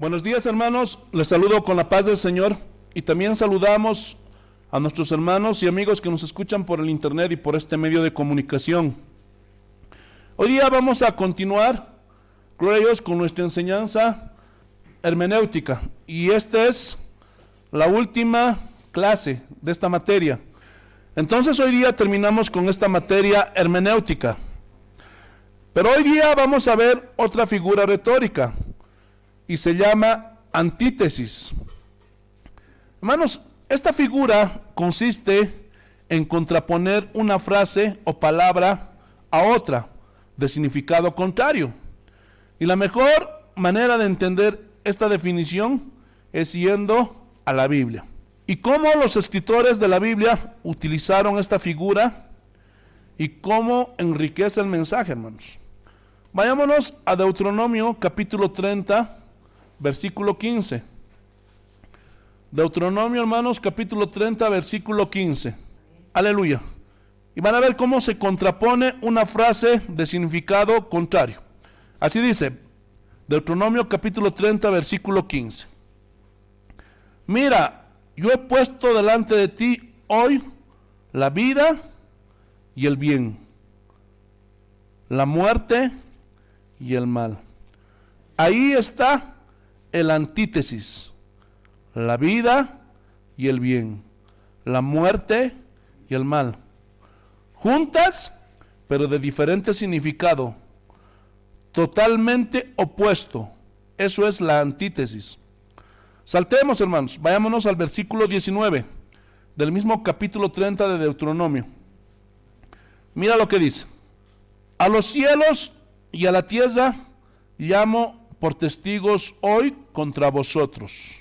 Buenos días, hermanos, les saludo con la paz del Señor y también saludamos a nuestros hermanos y amigos que nos escuchan por el internet y por este medio de comunicación. Hoy día vamos a continuar, gloria a Dios, con nuestra enseñanza hermenéutica y esta es la última clase de esta materia. Entonces hoy día terminamos con esta materia hermenéutica, pero hoy día vamos a ver otra figura retórica y se llama antítesis. Hermanos, esta figura consiste en contraponer una frase o palabra a otra de significado contrario. Y la mejor manera de entender esta definición es yendo a la Biblia. Y cómo los escritores de la Biblia utilizaron esta figura y cómo enriquece el mensaje, hermanos. Vayámonos a Deuteronomio capítulo 30, versículo 15. Deuteronomio, hermanos, capítulo 30, versículo 15. Aleluya. Y van a ver cómo se contrapone una frase de significado contrario. Así dice, Deuteronomio capítulo 30, versículo 15. Mira, yo he puesto delante de ti hoy la vida y el bien, la muerte y el mal. Ahí está el antítesis, la vida y el bien, la muerte y el mal, juntas, pero de diferente significado, totalmente opuesto. Eso es la antítesis. Saltemos, hermanos, vayámonos al versículo 19 del mismo capítulo 30 de Deuteronomio. Mira lo que dice: a los cielos y a la tierra llamo por testigos hoy contra vosotros.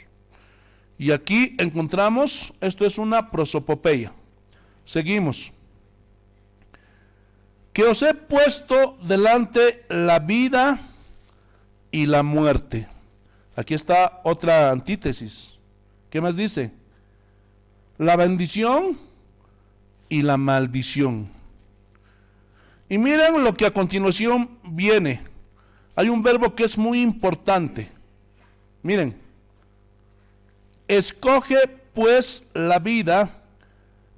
Y aquí encontramos, esto es una prosopopeya. Seguimos. Que os he puesto delante la vida y la muerte. Aquí está otra antítesis. ¿Qué más dice? La bendición y la maldición. Y miren lo que a continuación viene. Hay un verbo que es muy importante. Miren. Escoge pues la vida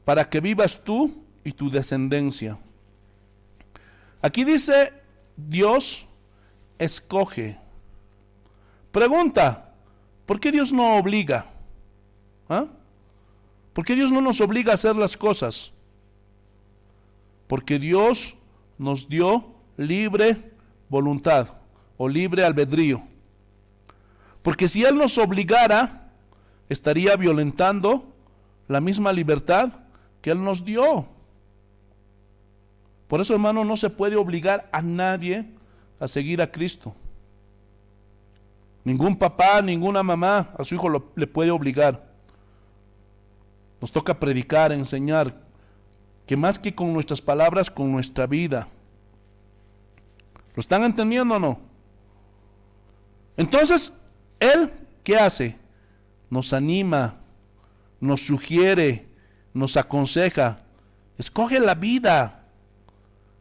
para que vivas tú y tu descendencia. Aquí dice Dios escoge. Pregunta, ¿por qué Dios no obliga? ¿Ah? ¿Por qué Dios no nos obliga a hacer las cosas? Porque Dios nos dio libre voluntad o libre albedrío. Porque si Él nos obligara, estaría violentando la misma libertad que Él nos dio. Por eso, hermano, no se puede obligar a nadie a seguir a Cristo. Ningún papá, ninguna mamá a su hijo le puede obligar. Nos toca predicar, enseñar, que más que con nuestras palabras, con nuestra vida. ¿Lo están entendiendo o no? Entonces, Él, ¿qué hace? Nos anima, nos sugiere, nos aconseja. Escoge la vida.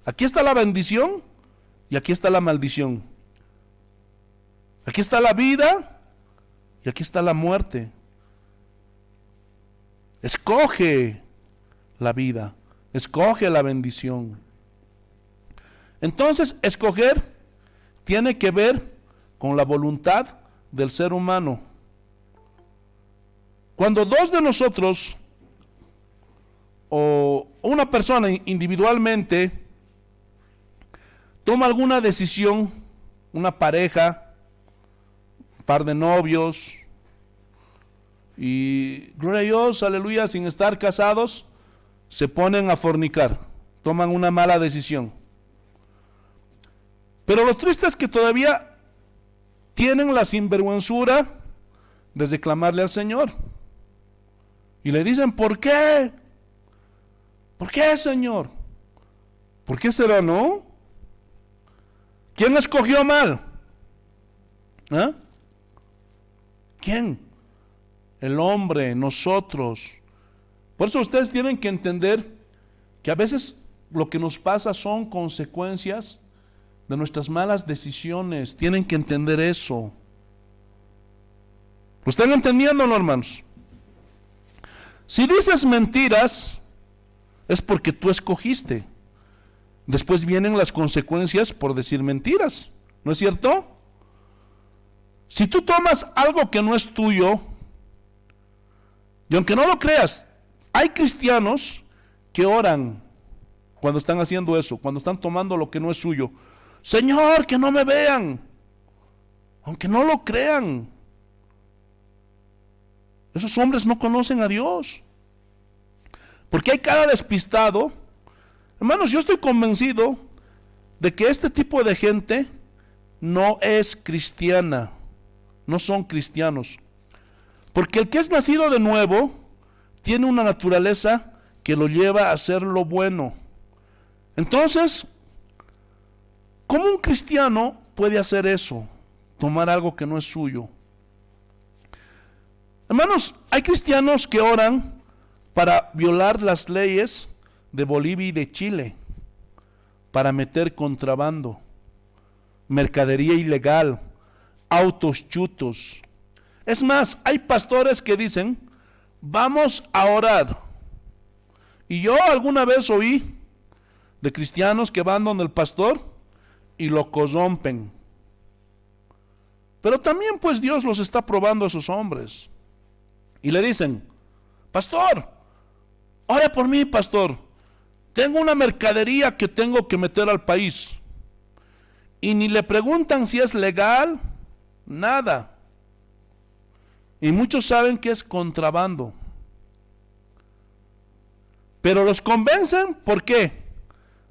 Aquí está la bendición y aquí está la maldición. Aquí está la vida y aquí está la muerte. Escoge la vida, escoge la bendición. Entonces, escoger tiene que ver con la voluntad del ser humano. Cuando dos de nosotros o una persona individualmente toma alguna decisión, una pareja, un par de novios, y gloria a Dios, aleluya, sin estar casados, se ponen a fornicar, toman una mala decisión. Pero lo triste es que todavía tienen la sinvergüenzura de reclamarle al Señor. Y le dicen, ¿por qué? ¿Por qué, Señor? ¿Por qué será, no? ¿Quién escogió mal? ¿Ah? ¿Quién? El hombre, nosotros. Por eso ustedes tienen que entender que a veces lo que nos pasa son consecuencias de nuestras malas decisiones. Tienen que entender eso. ¿Lo están entendiendo, no, hermanos? Si dices mentiras, es porque tú escogiste. Después vienen las consecuencias por decir mentiras, ¿no es cierto? Si tú tomas algo que no es tuyo, y aunque no lo creas, hay cristianos que oran cuando están haciendo eso, cuando están tomando lo que no es suyo. Señor, que no me vean, aunque no lo crean. Esos hombres no conocen a Dios, porque hay cada despistado. Hermanos, yo estoy convencido de que este tipo de gente no es cristiana, no son cristianos, porque el que es nacido de nuevo tiene una naturaleza que lo lleva a hacer lo bueno. Entonces, ¿cómo un cristiano puede hacer eso? Tomar algo que no es suyo. Hermanos, hay cristianos que oran para violar las leyes de Bolivia y de Chile, para meter contrabando, mercadería ilegal, autos chutos. Es más, hay pastores que dicen, vamos a orar. Y yo alguna vez oí de cristianos que van donde el pastor y lo corrompen. Pero también pues Dios los está probando a esos hombres. Y le dicen, pastor, ore por mí, pastor. Tengo una mercadería que tengo que meter al país. Y ni le preguntan si es legal, nada. Y muchos saben que es contrabando. Pero los convencen, ¿por qué?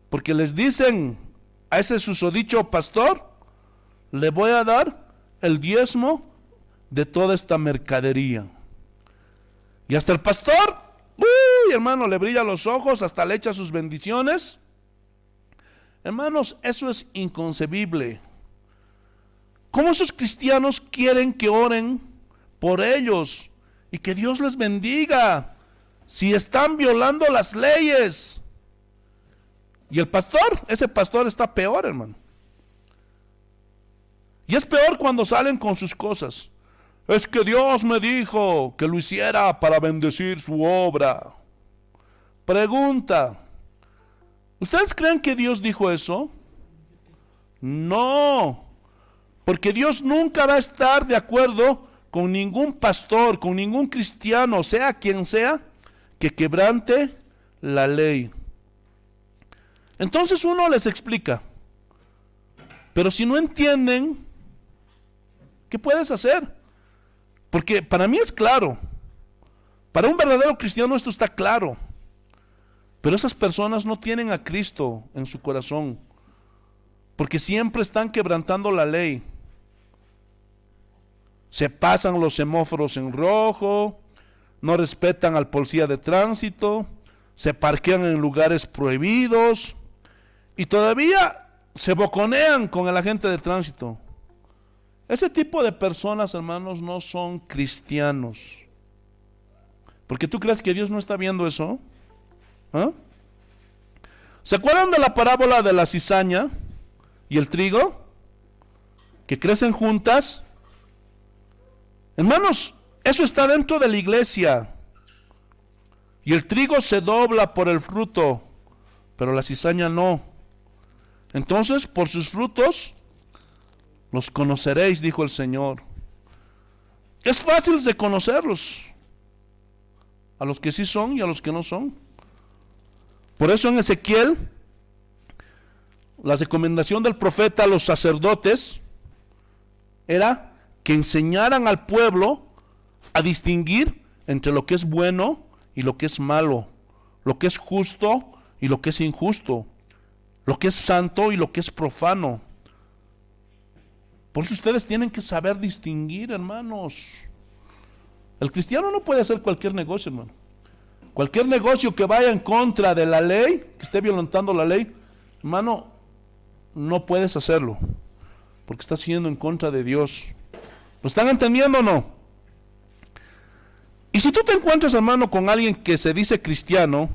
Porque les dicen a ese susodicho pastor, le voy a dar el diezmo de toda esta mercadería. Y hasta el pastor, uy, hermano, le brilla los ojos, hasta le echa sus bendiciones. Hermanos, eso es inconcebible. ¿Cómo esos cristianos quieren que oren por ellos y que Dios les bendiga si están violando las leyes? Y el pastor, ese pastor está peor, hermano. Y es peor cuando salen con sus cosas. Es que Dios me dijo que lo hiciera para bendecir su obra. Pregunta, ¿ustedes creen que Dios dijo eso? No, porque Dios nunca va a estar de acuerdo con ningún pastor, con ningún cristiano, sea quien sea, que quebrante la ley. Entonces uno les explica, pero si no entienden, ¿qué puedes hacer? Porque para mí es claro, para un verdadero cristiano esto está claro, pero esas personas no tienen a Cristo en su corazón, porque siempre están quebrantando la ley. Se pasan los semáforos en rojo, no respetan al policía de tránsito, se parquean en lugares prohibidos y todavía se boconean con el agente de tránsito. Ese tipo de personas, hermanos, no son cristianos. ¿Por qué tú crees que Dios no está viendo eso? ¿Ah? ¿Se acuerdan de la parábola de la cizaña y el trigo? Que crecen juntas. Hermanos, eso está dentro de la iglesia. Y el trigo se dobla por el fruto, pero la cizaña no. Entonces, por sus frutos los conoceréis, dijo el Señor. Es fácil de conocerlos, a los que sí son y a los que no son. Por eso en Ezequiel, la recomendación del profeta a los sacerdotes era que enseñaran al pueblo a distinguir entre lo que es bueno y lo que es malo, lo que es justo y lo que es injusto, lo que es santo y lo que es profano. Por eso ustedes tienen que saber distinguir, hermanos. El cristiano no puede hacer cualquier negocio, hermano. Cualquier negocio que vaya en contra de la ley, que esté violentando la ley, hermano, no puedes hacerlo, porque estás yendo en contra de Dios. ¿Lo están entendiendo o no? Y si tú te encuentras, hermano, con alguien que se dice cristiano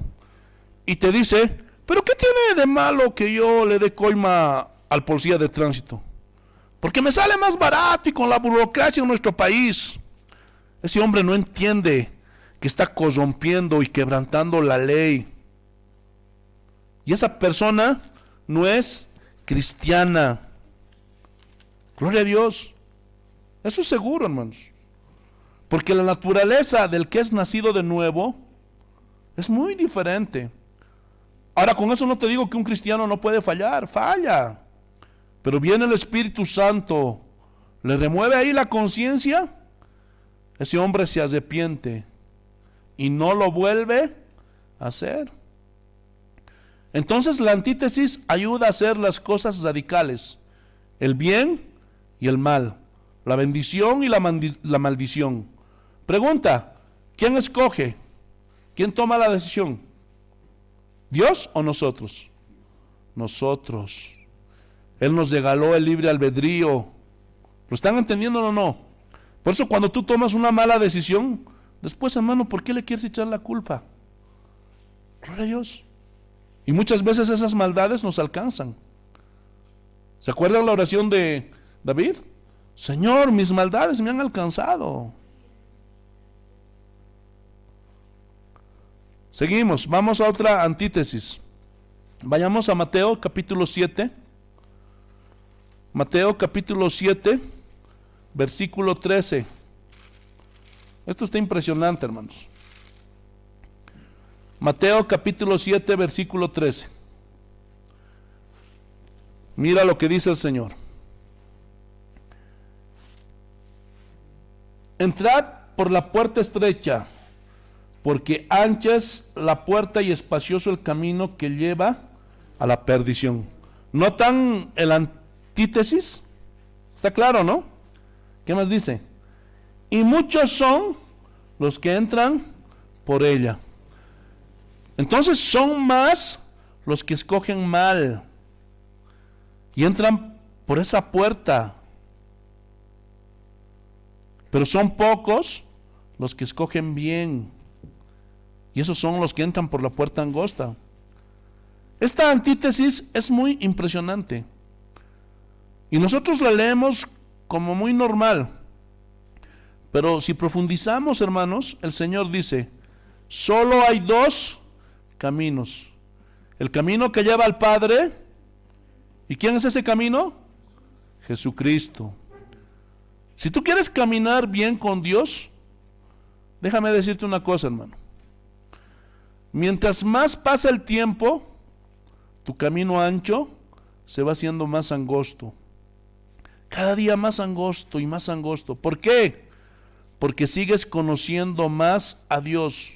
y te dice, ¿pero qué tiene de malo que yo le dé coima al policía de tránsito? Porque me sale más barato y con la burocracia en nuestro país. Ese hombre no entiende que está corrompiendo y quebrantando la ley. Y esa persona no es cristiana. Gloria a Dios. Eso es seguro, hermanos. Porque la naturaleza del que es nacido de nuevo es muy diferente. Ahora, con eso no te digo que un cristiano no puede fallar, falla. Pero viene el Espíritu Santo, le remueve ahí la conciencia, ese hombre se arrepiente y no lo vuelve a hacer. Entonces la antítesis ayuda a hacer las cosas radicales, el bien y el mal, la bendición y la maldición. Pregunta, ¿quién escoge? ¿Quién toma la decisión? ¿Dios o nosotros? Nosotros. Él nos regaló el libre albedrío. ¿Lo están entendiendo o no? Por eso cuando tú tomas una mala decisión, después, hermano, ¿por qué le quieres echar la culpa? Gloria a Dios. Y muchas veces esas maldades nos alcanzan. ¿Se acuerdan la oración de David? Señor, mis maldades me han alcanzado. Seguimos, vamos a otra antítesis. Vayamos a Mateo capítulo 7. Mateo capítulo 7, versículo 13. Esto está impresionante, hermanos. Mateo capítulo 7, versículo 13. Mira lo que dice el Señor. Entrad por la puerta estrecha, porque ancha es la puerta y espacioso el camino que lleva a la perdición. ¿Notan el antítesis? Está claro, ¿no? ¿Qué más dice? Y muchos son los que entran por ella. Entonces son más los que escogen mal y entran por esa puerta. Pero son pocos los que escogen bien. Y esos son los que entran por la puerta angosta. Esta antítesis es muy impresionante. Y nosotros la leemos como muy normal. Pero si profundizamos, hermanos, el Señor dice, solo hay dos caminos. El camino que lleva al Padre. ¿Y quién es ese camino? Jesucristo. Si tú quieres caminar bien con Dios, déjame decirte una cosa, hermano. Mientras más pasa el tiempo, tu camino ancho se va haciendo más angosto. Cada día más angosto y más angosto. ¿Por qué? Porque sigues conociendo más a Dios.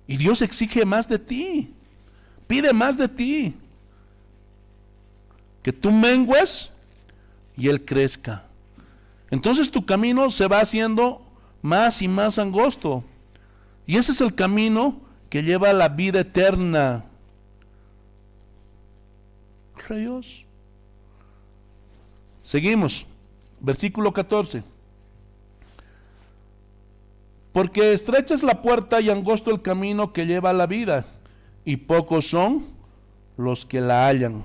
Y Dios exige más de ti. Pide más de ti. Que tú mengues y Él crezca. Entonces tu camino se va haciendo más y más angosto. Y ese es el camino que lleva a la vida eterna. Gloria a Dios. Seguimos. Versículo 14. Porque estrecha es la puerta y angosto el camino que lleva a la vida, y pocos son los que la hallan.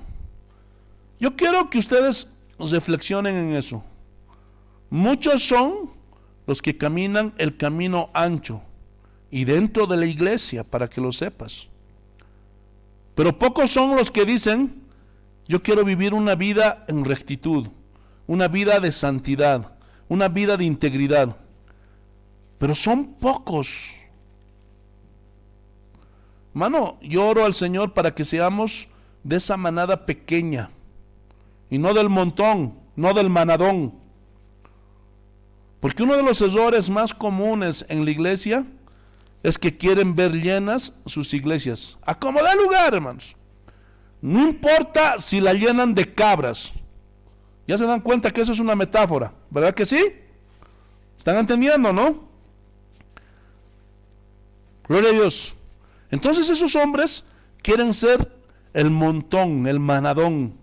Yo quiero que ustedes reflexionen en eso. Muchos son los que caminan el camino ancho, y dentro de la iglesia, para que lo sepas. Pero pocos son los que dicen, yo quiero vivir una vida en rectitud, una vida de santidad, una vida de integridad. Pero son pocos. Mano, yo oro al Señor para que seamos de esa manada pequeña, y no del montón, no del manadón. Porque uno de los errores más comunes en la iglesia es que quieren ver llenas sus iglesias. A como dé lugar, hermanos. No importa si la llenan de cabras. Ya se dan cuenta que eso es una metáfora, ¿verdad que sí? ¿Están entendiendo, no? Gloria a Dios. Entonces esos hombres quieren ser el montón, el manadón.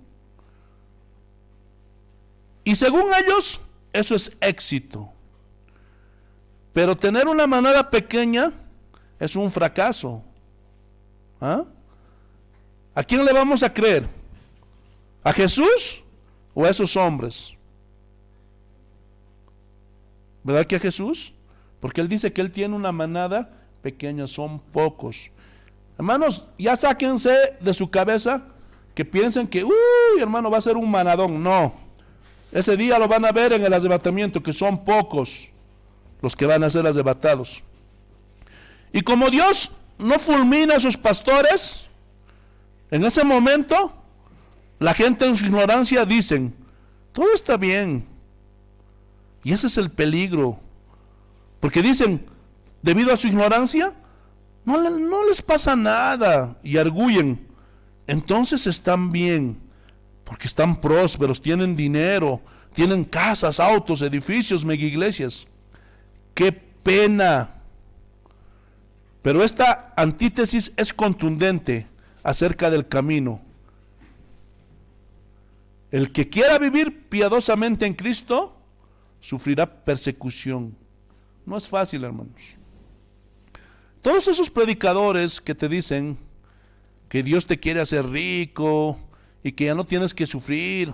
Y según ellos, eso es éxito. Pero tener una manada pequeña es un fracaso. ¿Ah? ¿A quién le vamos a creer? ¿A Jesús o a esos hombres? ¿Verdad que a Jesús? Porque Él dice que Él tiene una manada pequeña, son pocos. Hermanos, ya sáquense de su cabeza que piensen que, uy, hermano, va a ser un manadón. No, ese día lo van a ver en el arrebatamiento, que son pocos los que van a ser arrebatados. Y como Dios no fulmina a sus pastores, en ese momento, la gente en su ignorancia dicen, todo está bien. Y ese es el peligro. Porque dicen, debido a su ignorancia, no les pasa nada. Y arguyen. Entonces están bien. Porque están prósperos, tienen dinero, tienen casas, autos, edificios, mega iglesias. ¡Qué pena! Pero esta antítesis es contundente acerca del camino. El que quiera vivir piadosamente en Cristo, sufrirá persecución. No es fácil, hermanos. Todos esos predicadores que te dicen que Dios te quiere hacer rico y que ya no tienes que sufrir,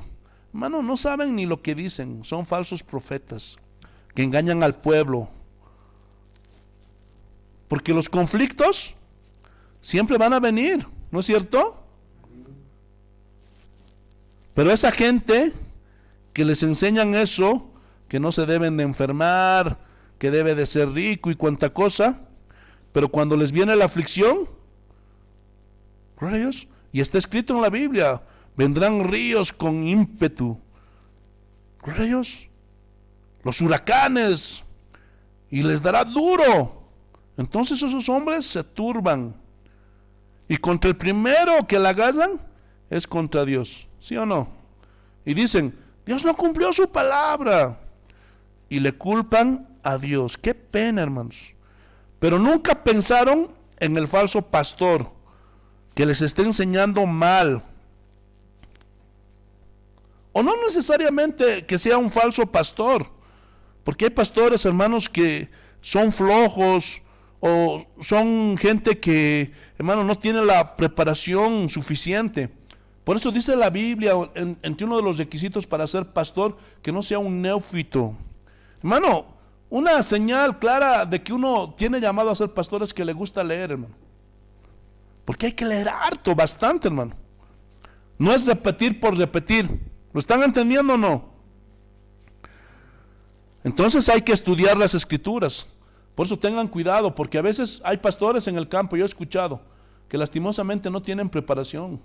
hermano, no saben ni lo que dicen. Son falsos profetas que engañan al pueblo. Porque los conflictos siempre van a venir, ¿no es cierto? Pero esa gente que les enseñan eso, que no se deben de enfermar, que debe de ser rico y cuanta cosa, pero cuando les viene la aflicción, gloria a Dios, y está escrito en la Biblia, vendrán ríos con ímpetu, gloria a Dios, los huracanes, y les dará duro. Entonces esos hombres se turban, y contra el primero que la agarran es contra Dios, ¿sí o no? Y dicen, Dios no cumplió su palabra, y le culpan a Dios. Qué pena, hermanos. Pero nunca pensaron en el falso pastor que les está enseñando mal. O no necesariamente que sea un falso pastor, porque hay pastores, hermanos, que son flojos o son gente que, hermano, no tiene la preparación suficiente. Por eso dice la Biblia, entre uno de los requisitos para ser pastor, que no sea un neófito. Hermano, una señal clara de que uno tiene llamado a ser pastor es que le gusta leer, hermano. Porque hay que leer harto, bastante, hermano. No es repetir por repetir. ¿Lo están entendiendo o no? Entonces hay que estudiar las escrituras. Por eso tengan cuidado, porque a veces hay pastores en el campo, yo he escuchado, que lastimosamente no tienen preparación.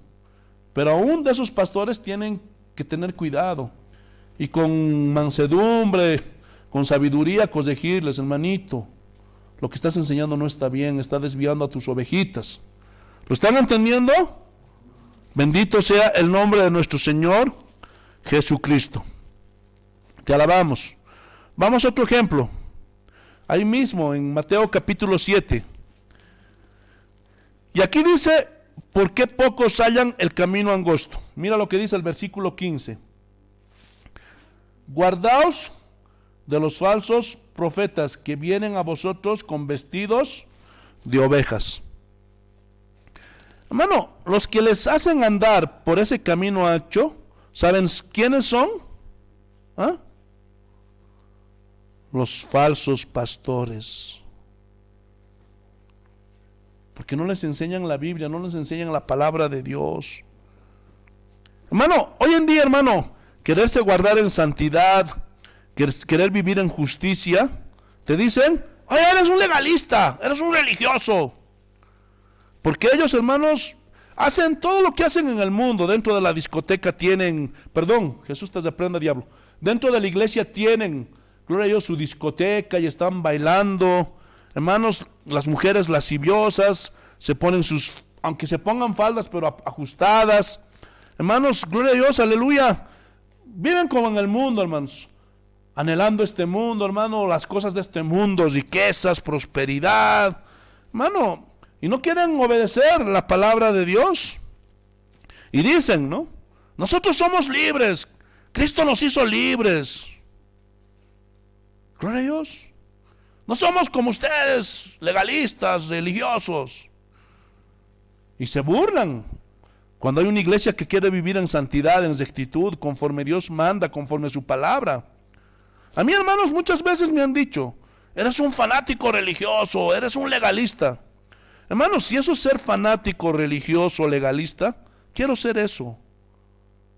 Pero aún de esos pastores tienen que tener cuidado. Y con mansedumbre, con sabiduría, corregirles, hermanito. Lo que estás enseñando no está bien, está desviando a tus ovejitas. ¿Lo están entendiendo? Bendito sea el nombre de nuestro Señor Jesucristo. Te alabamos. Vamos a otro ejemplo. Ahí mismo en Mateo capítulo 7. Y aquí dice, ¿por qué pocos hallan el camino angosto? Mira lo que dice el versículo 15. Guardaos de los falsos profetas que vienen a vosotros con vestidos de ovejas. Hermano, los que les hacen andar por ese camino ancho, ¿saben quiénes son? ¿Ah? Los falsos pastores. Porque no les enseñan la Biblia, no les enseñan la palabra de Dios. Hermano, hoy en día, hermano, quererse guardar en santidad, querer vivir en justicia, te dicen, oye, eres un legalista, eres un religioso. Porque ellos, hermanos, hacen todo lo que hacen en el mundo. Dentro de la discoteca tienen, perdón, Jesús te reprenda, diablo. Dentro de la iglesia tienen, gloria a Dios, su discoteca y están bailando. Hermanos, las mujeres lasciviosas se ponen sus, aunque se pongan faldas, pero ajustadas. Hermanos, gloria a Dios, aleluya. Viven como en el mundo, hermanos. Anhelando este mundo, hermano, las cosas de este mundo, riquezas, prosperidad. Hermano, y no quieren obedecer la palabra de Dios. Y dicen, ¿no? Nosotros somos libres. Cristo nos hizo libres. Gloria a Dios. No somos como ustedes, legalistas, religiosos. Y se burlan. Cuando hay una iglesia que quiere vivir en santidad, en rectitud, conforme Dios manda, conforme su palabra. A mí, hermanos, muchas veces me han dicho, eres un fanático religioso, eres un legalista. Hermanos, si eso es ser fanático, religioso, legalista, quiero ser eso,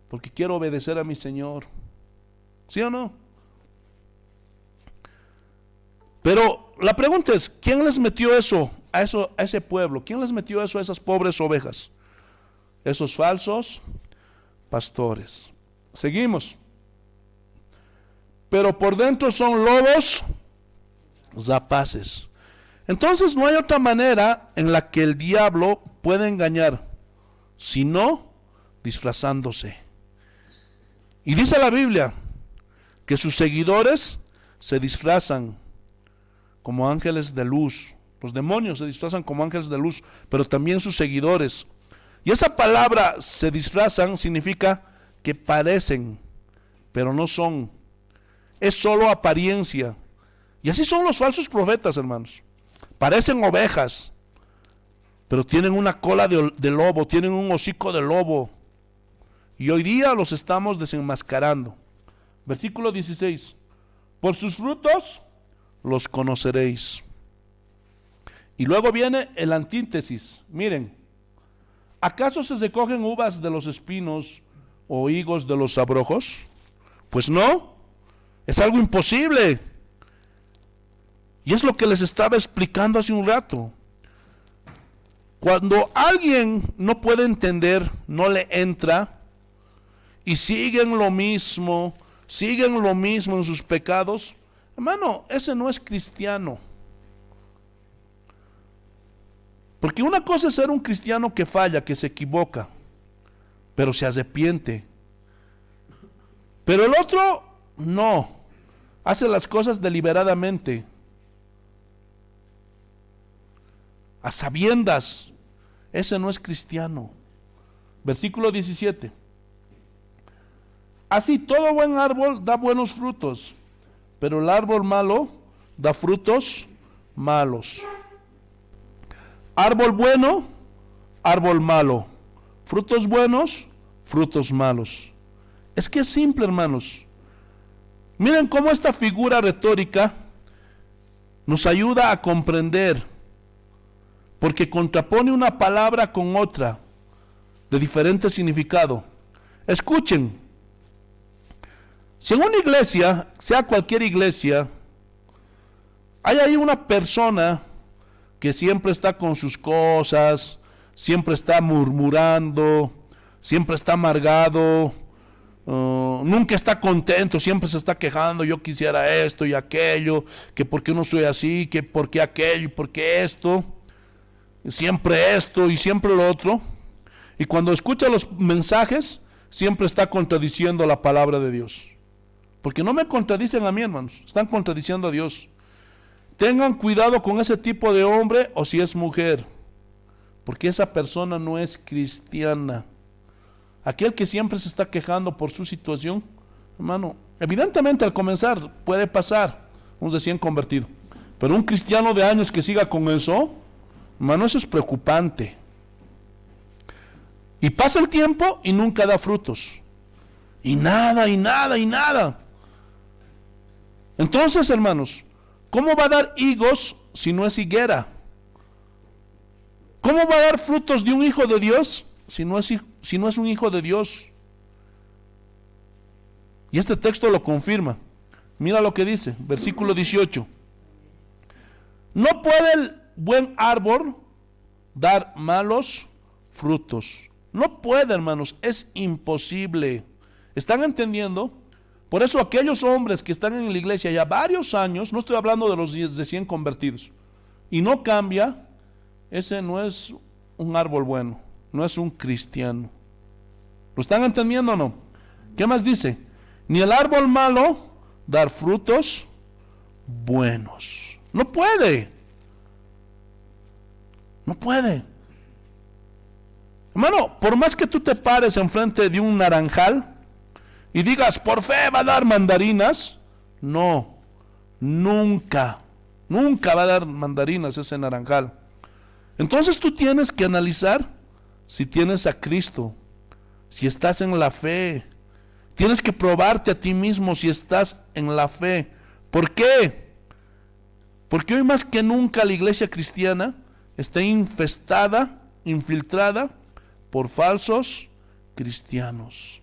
porque quiero obedecer a mi Señor. ¿Sí o no? Pero la pregunta es, ¿quién les metió eso a ese pueblo? ¿Quién les metió eso a esas pobres ovejas? Esos falsos pastores. Seguimos. Pero por dentro son lobos rapaces. Entonces no hay otra manera en la que el diablo pueda engañar, sino disfrazándose. Y dice la Biblia que sus seguidores se disfrazan como ángeles de luz. Los demonios se disfrazan como ángeles de luz, pero también sus seguidores. Y esa palabra se disfrazan significa que parecen, pero no son. Es solo apariencia. Y así son los falsos profetas, hermanos. Parecen ovejas, pero tienen una cola de lobo, tienen un hocico de lobo. Y hoy día los estamos desenmascarando. Versículo 16. Por sus frutos los conoceréis. Y luego viene el antítesis. Miren, ¿acaso se recogen uvas de los espinos o higos de los abrojos? Pues no, es algo imposible. Y es lo que les estaba explicando hace un rato. Cuando alguien no puede entender, no le entra, y siguen lo mismo en sus pecados, hermano, ese no es cristiano. Porque una cosa es ser un cristiano que falla, que se equivoca, pero se arrepiente. Pero el otro no, hace las cosas deliberadamente, a sabiendas. Ese no es cristiano. Versículo 17. Así todo buen árbol da buenos frutos, pero el árbol malo da frutos malos. Árbol bueno, árbol malo. Frutos buenos, frutos malos. Es que es simple, hermanos. Miren cómo esta figura retórica nos ayuda a comprender, porque contrapone una palabra con otra de diferente significado. Escuchen, si en una iglesia, sea cualquier iglesia, hay ahí una persona que siempre está con sus cosas, siempre está murmurando, siempre está amargado, nunca está contento, siempre se está quejando, yo quisiera esto y aquello, que por qué no soy así, que por qué aquello y por qué esto, siempre esto y siempre lo otro. Y cuando escucha los mensajes, siempre está contradiciendo la palabra de Dios. Porque no me contradicen a mí, hermanos, están contradiciendo a Dios. Tengan cuidado con ese tipo de hombre o si es mujer, porque esa persona no es cristiana. Aquel que siempre se está quejando por su situación, hermano, evidentemente al comenzar puede pasar un recién convertido, pero un cristiano de años que siga con eso, hermano, eso es preocupante. Y pasa el tiempo y nunca da frutos. Y nada, y nada, y nada. Entonces, hermanos, ¿cómo va a dar higos si no es higuera? ¿Cómo va a dar frutos de un hijo de Dios si no es un hijo de Dios? Y este texto lo confirma. Mira lo que dice, versículo 18. No puede el buen árbol dar malos frutos. No puede, hermanos, es imposible. ¿Están entendiendo? Por eso aquellos hombres que están en la iglesia ya varios años, no estoy hablando de los recién convertidos, y no cambia, ese no es un árbol bueno, no es un cristiano. ¿Lo están entendiendo o no? ¿Qué más dice? Ni el árbol malo dar frutos buenos. No puede. No puede. Hermano, por más que tú te pares enfrente de un naranjal y digas, por fe va a dar mandarinas, no, nunca va a dar mandarinas ese naranjal. Entonces tú tienes que analizar si tienes a Cristo, si estás en la fe. Tienes que probarte a ti mismo si estás en la fe. ¿Por qué? Porque hoy más que nunca la iglesia cristiana está infestada, infiltrada por falsos cristianos.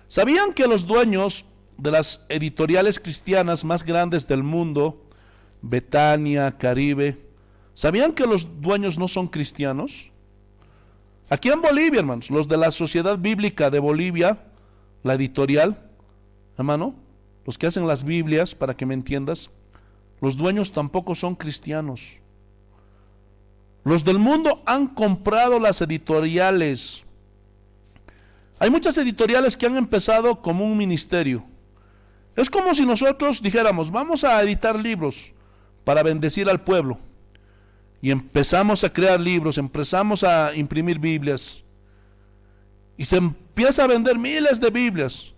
¿Sabían que los dueños de las editoriales cristianas más grandes del mundo, Betania, Caribe, sabían que los dueños no son cristianos? Aquí en Bolivia, hermanos, los de la Sociedad Bíblica de Bolivia, la editorial, hermano, los que hacen las Biblias, para que me entiendas, los dueños tampoco son cristianos. Los del mundo han comprado las editoriales. Hay muchas editoriales que han empezado como un ministerio. Es como si nosotros dijéramos, vamos a editar libros para bendecir al pueblo. Y empezamos a crear libros, empezamos a imprimir Biblias. Y se empieza a vender miles de Biblias.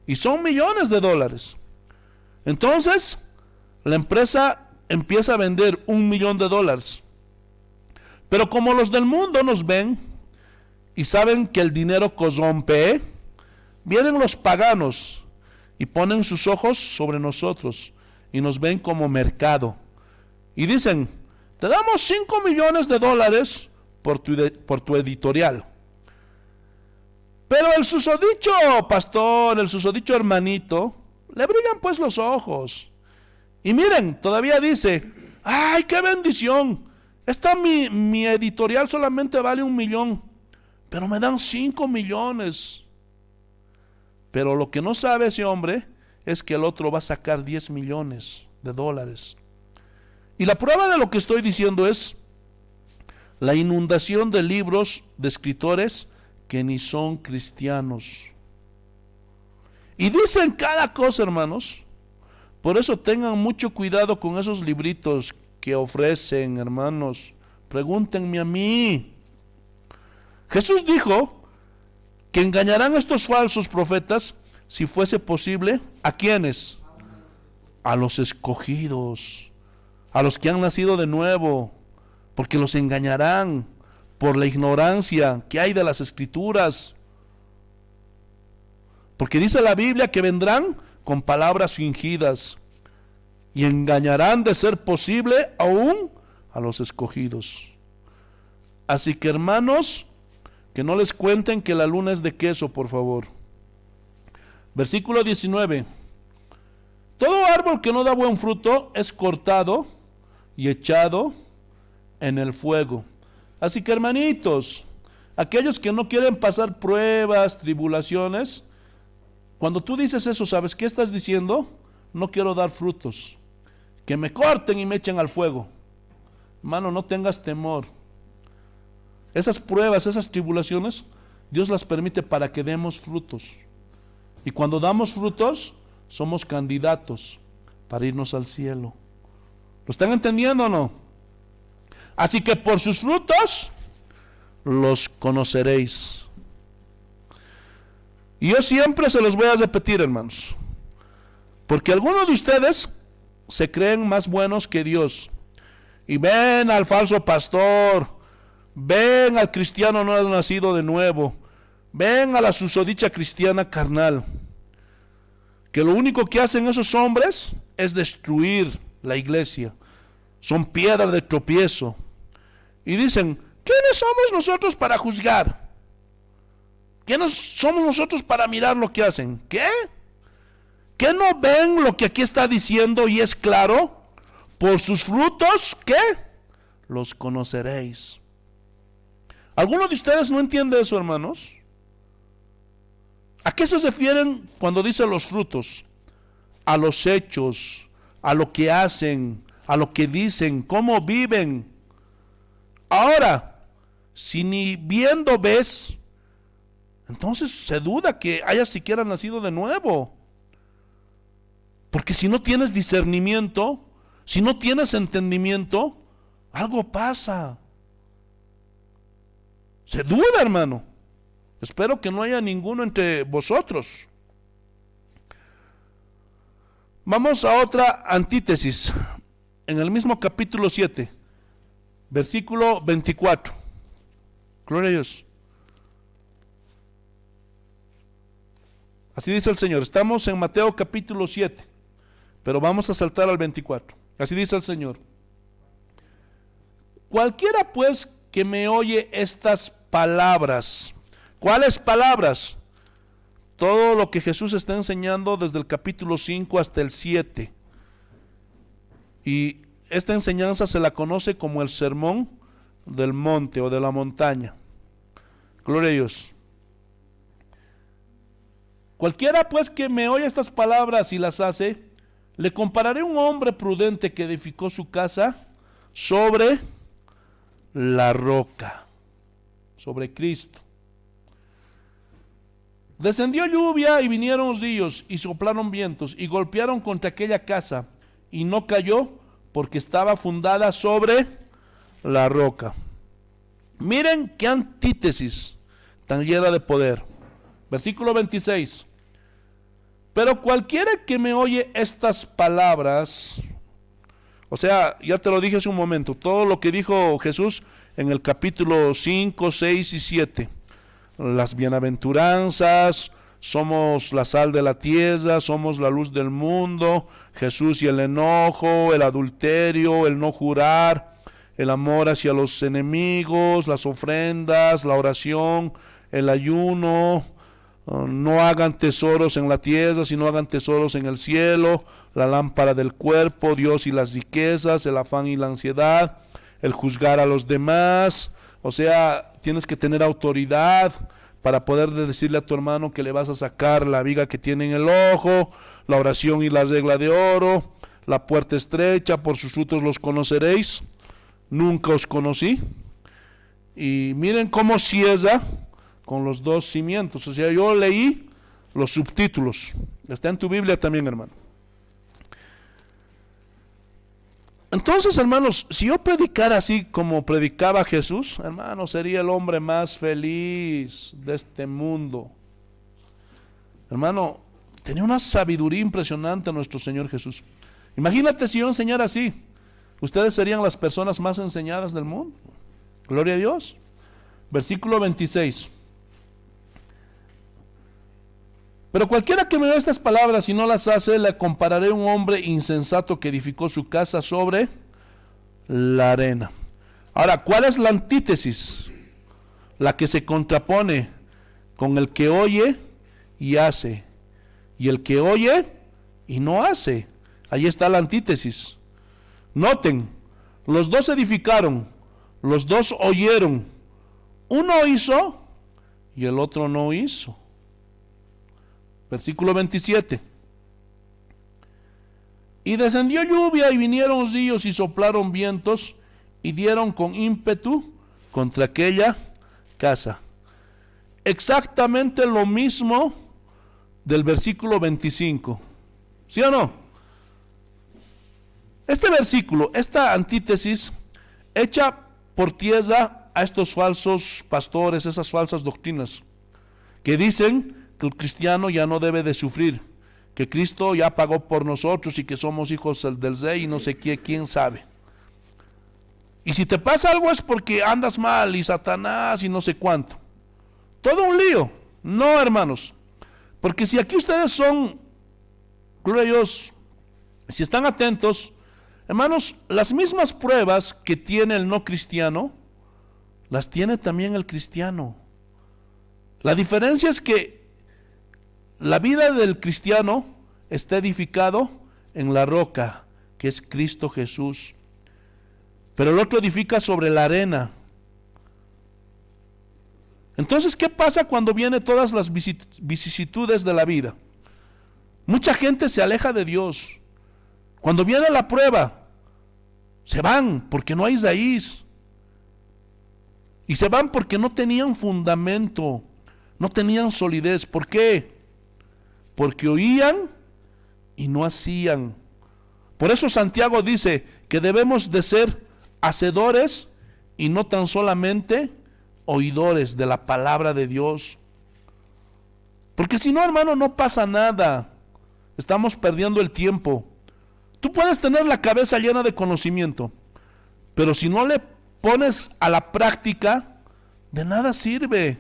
Y son millones de dólares. Entonces, la empresa empieza a vender $1.000.000. Pero como los del mundo nos ven y saben que el dinero corrompe, vienen los paganos y ponen sus ojos sobre nosotros y nos ven como mercado. Y dicen, te damos $5.000.000 por tu editorial. Pero el susodicho pastor, el susodicho hermanito, le brillan pues los ojos. Y miren, todavía dice, ¡ay, qué bendición! Mi editorial solamente vale $1.000.000, pero me dan 5 millones. Pero lo que no sabe ese hombre es que el otro va a sacar $10 millones. Y la prueba de lo que estoy diciendo es la inundación de libros de escritores que ni son cristianos. Y dicen cada cosa, hermanos. Por eso tengan mucho cuidado con esos libritos que ofrecen, hermanos. Pregúntenme a mí. Jesús dijo que engañarán a estos falsos profetas, si fuese posible, ¿a quiénes? A los escogidos, a los que han nacido de nuevo, porque los engañarán por la ignorancia que hay de las Escrituras. Porque dice la Biblia que vendrán con palabras fingidas y engañarán, de ser posible, aún a los escogidos. Así que, hermanos, que no les cuenten que la luna es de queso, por favor. Versículo 19. Todo árbol que no da buen fruto es cortado y echado en el fuego. Así que, hermanitos, aquellos que no quieren pasar pruebas, tribulaciones, cuando tú dices eso, ¿sabes qué estás diciendo? No quiero dar frutos. Que me corten y me echen al fuego. Hermano, no tengas temor. Esas pruebas, esas tribulaciones, Dios las permite para que demos frutos. Y cuando damos frutos, somos candidatos para irnos al cielo. ¿Lo están entendiendo o no? Así que por sus frutos los conoceréis. Y yo siempre se los voy a repetir, hermanos, porque algunos de ustedes se creen más buenos que Dios y ven al falso pastor, ven al cristiano no nacido de nuevo, ven a la susodicha cristiana carnal, que lo único que hacen esos hombres es destruir la iglesia, son piedra de tropiezo, y dicen, ¿quiénes somos nosotros para juzgar? ¿Quiénes somos nosotros para mirar lo que hacen? ¿Qué? ¿Qué no ven lo que aquí está diciendo y es claro? Por sus frutos, ¿qué? Los conoceréis. ¿Alguno de ustedes no entiende eso, hermanos? ¿A qué se refieren cuando dice los frutos? A los hechos, a lo que hacen, a lo que dicen, cómo viven. Ahora, si ni viendo ves, entonces se duda que hayas siquiera nacido de nuevo. Porque si no tienes discernimiento, si no tienes entendimiento, algo pasa. Se duda, hermano. Espero que no haya ninguno entre vosotros. Vamos a otra antítesis. En el mismo capítulo 7, versículo 24. Gloria a Dios. Así dice el Señor. Estamos en Mateo capítulo 7, pero vamos a saltar al 24. Así dice el Señor. Cualquiera pues que me oye estas palabras. ¿Cuáles palabras? Todo lo que Jesús está enseñando desde el capítulo 5 hasta el 7. Y esta enseñanza se la conoce como el sermón del monte o de la montaña. Gloria a Dios. Cualquiera pues que me oye estas palabras y las hace, le compararé a un hombre prudente que edificó su casa sobre la roca, sobre Cristo. Descendió lluvia y vinieron ríos y soplaron vientos y golpearon contra aquella casa y no cayó porque estaba fundada sobre la roca. Miren qué antítesis tan llena de poder. Versículo 26. Pero cualquiera que me oye estas palabras, o sea, ya te lo dije hace un momento, todo lo que dijo Jesús en el capítulo 5, 6 y 7. Las bienaventuranzas, somos la sal de la tierra, somos la luz del mundo, Jesús y el enojo, el adulterio, el no jurar, el amor hacia los enemigos, las ofrendas, la oración, el ayuno, no hagan tesoros en la tierra, sino hagan tesoros en el cielo, la lámpara del cuerpo, Dios y las riquezas, el afán y la ansiedad, el juzgar a los demás. O sea, tienes que tener autoridad para poder decirle a tu hermano que le vas a sacar la viga que tiene en el ojo, la oración y la regla de oro, la puerta estrecha, por sus frutos los conoceréis. Nunca os conocí. Y miren cómo cierra con los dos cimientos. O sea, yo leí los subtítulos. Está en tu Biblia también, hermano. Entonces, hermanos, si yo predicara así como predicaba Jesús, hermano, sería el hombre más feliz de este mundo. Hermano, tenía una sabiduría impresionante nuestro Señor Jesús. Imagínate si yo enseñara así. Ustedes serían las personas más enseñadas del mundo. Gloria a Dios. Versículo 26. Pero cualquiera que me oiga estas palabras y no las hace, le compararé a un hombre insensato que edificó su casa sobre la arena. Ahora, ¿cuál es la antítesis? La que se contrapone con el que oye y hace, y el que oye y no hace. Ahí está la antítesis. Noten, los dos edificaron, los dos oyeron. Uno hizo y el otro no hizo. Versículo 27. Y descendió lluvia y vinieron ríos y soplaron vientos y dieron con ímpetu contra aquella casa. Exactamente lo mismo del versículo 25. ¿Sí o no? Este versículo, esta antítesis, echa por tierra a estos falsos pastores, esas falsas doctrinas, que dicen que el cristiano ya no debe de sufrir, que Cristo ya pagó por nosotros y que somos hijos del rey y no sé quién sabe. Y si te pasa algo es porque andas mal y Satanás y no sé cuánto. Todo un lío. No, hermanos. Porque si aquí ustedes son, gloria a Dios, si están atentos, hermanos, las mismas pruebas que tiene el no cristiano, las tiene también el cristiano. La diferencia es que la vida del cristiano está edificado en la roca, que es Cristo Jesús. Pero el otro edifica sobre la arena. Entonces, ¿qué pasa cuando vienen todas las vicisitudes de la vida? Mucha gente se aleja de Dios. Cuando viene la prueba, se van porque no hay raíz. Y se van porque no tenían fundamento, no tenían solidez. ¿Por qué? Porque oían y no hacían. Por eso Santiago dice que debemos de ser hacedores y no tan solamente oidores de la palabra de Dios. Porque si no, hermano, no pasa nada. Estamos perdiendo el tiempo. Tú puedes tener la cabeza llena de conocimiento, pero si no le pones a la práctica, de nada sirve.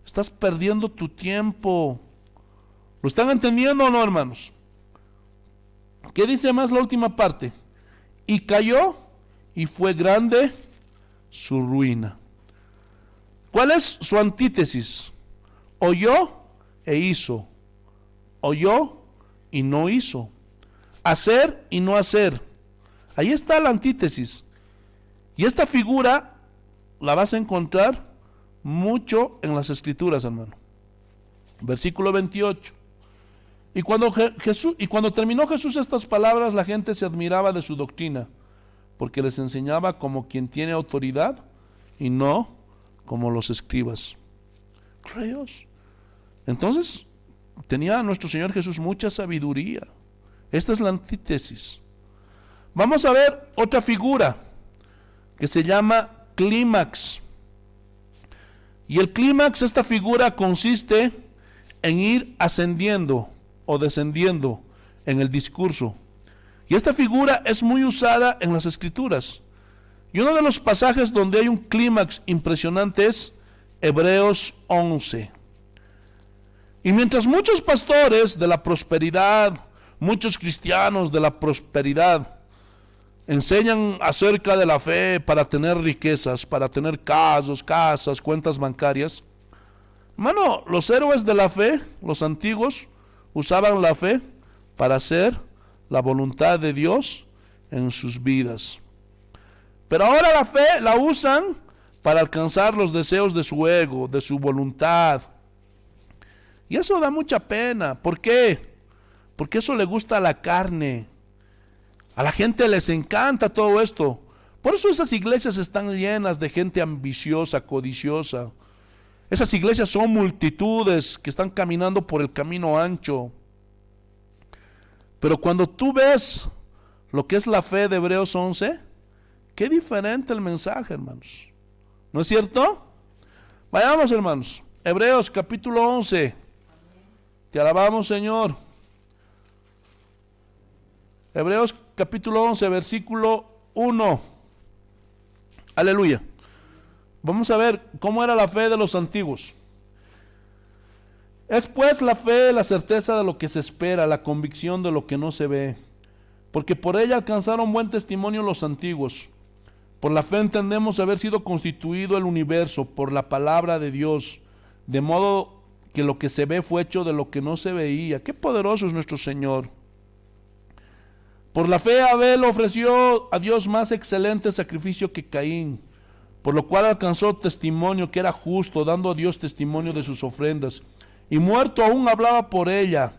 Estás perdiendo tu tiempo. ¿Lo están entendiendo o no, hermanos? ¿Qué dice más la última parte? Y cayó y fue grande su ruina. ¿Cuál es su antítesis? Oyó e hizo. Oyó y no hizo. Hacer y no hacer. Ahí está la antítesis. Y esta figura la vas a encontrar mucho en las Escrituras, hermano. Versículo 28. Y cuando terminó Jesús estas palabras, la gente se admiraba de su doctrina, porque les enseñaba como quien tiene autoridad y no como los escribas. Gloria a Dios. Entonces, tenía nuestro Señor Jesús mucha sabiduría. Esta es la antítesis. Vamos a ver otra figura que se llama clímax. Y el clímax, esta figura consiste en ir ascendiendo o descendiendo en el discurso. Y esta figura es muy usada en las Escrituras. Y uno de los pasajes donde hay un clímax impresionante es Hebreos 11. Y mientras muchos pastores de la prosperidad, muchos cristianos de la prosperidad, enseñan acerca de la fe para tener riquezas, para tener casas, cuentas bancarias, hermano, los héroes de la fe, los antiguos, usaban la fe para hacer la voluntad de Dios en sus vidas. Pero ahora la fe la usan para alcanzar los deseos de su ego, de su voluntad. Y eso da mucha pena. ¿Por qué? Porque eso le gusta a la carne. A la gente les encanta todo esto. Por eso esas iglesias están llenas de gente ambiciosa, codiciosa. Esas iglesias son multitudes que están caminando por el camino ancho. Pero cuando tú ves lo que es la fe de Hebreos 11, qué diferente el mensaje, hermanos. ¿No es cierto? Vayamos, hermanos. Hebreos capítulo 11. Te alabamos, Señor. Hebreos capítulo 11, versículo 1. Aleluya. Vamos a ver cómo era la fe de los antiguos. Es pues la fe la certeza de lo que se espera, la convicción de lo que no se ve. Porque por ella alcanzaron buen testimonio los antiguos. Por la fe entendemos haber sido constituido el universo por la palabra de Dios, de modo que lo que se ve fue hecho de lo que no se veía. Qué poderoso es nuestro Señor. Por la fe Abel ofreció a Dios más excelente sacrificio que Caín, por lo cual alcanzó testimonio que era justo, dando a Dios testimonio de sus ofrendas. Y muerto aún hablaba por ella.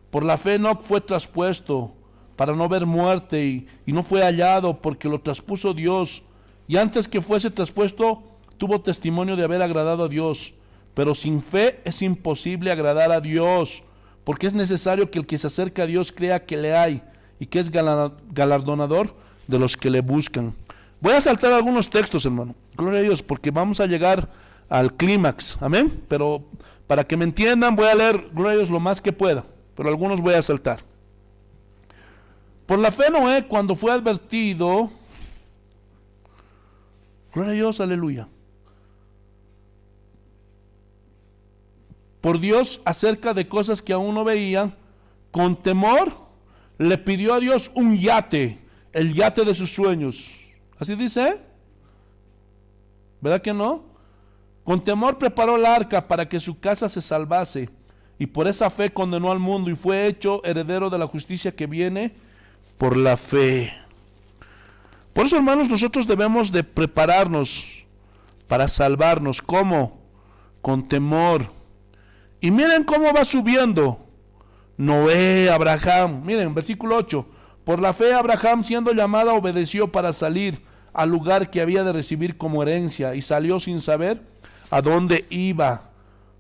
Por la fe Enoc fue traspuesto para no ver muerte y no fue hallado porque lo traspuso Dios. Y antes que fuese traspuesto tuvo testimonio de haber agradado a Dios. Pero sin fe es imposible agradar a Dios, porque es necesario que el que se acerca a Dios crea que le hay y que es galardonador de los que le buscan. Voy a saltar algunos textos, hermano. Gloria a Dios, porque vamos a llegar al clímax. Amén. Pero para que me entiendan, voy a leer, gloria a Dios, lo más que pueda. Pero algunos voy a saltar. Por la fe Noé, cuando fue advertido, gloria a Dios, aleluya, por Dios acerca de cosas que aún no veían, con temor le pidió a Dios un yate, el yate de sus sueños. ¿Así dice? ¿Verdad que no? Con temor preparó el arca para que su casa se salvase, y por esa fe condenó al mundo y fue hecho heredero de la justicia que viene por la fe. Por eso, hermanos, nosotros debemos de prepararnos para salvarnos. ¿Cómo? Con temor. Y miren cómo va subiendo. Noé, Abraham. Miren, versículo 8. Por la fe Abraham, siendo llamado, obedeció para salir al lugar que había de recibir como herencia, y salió sin saber a dónde iba.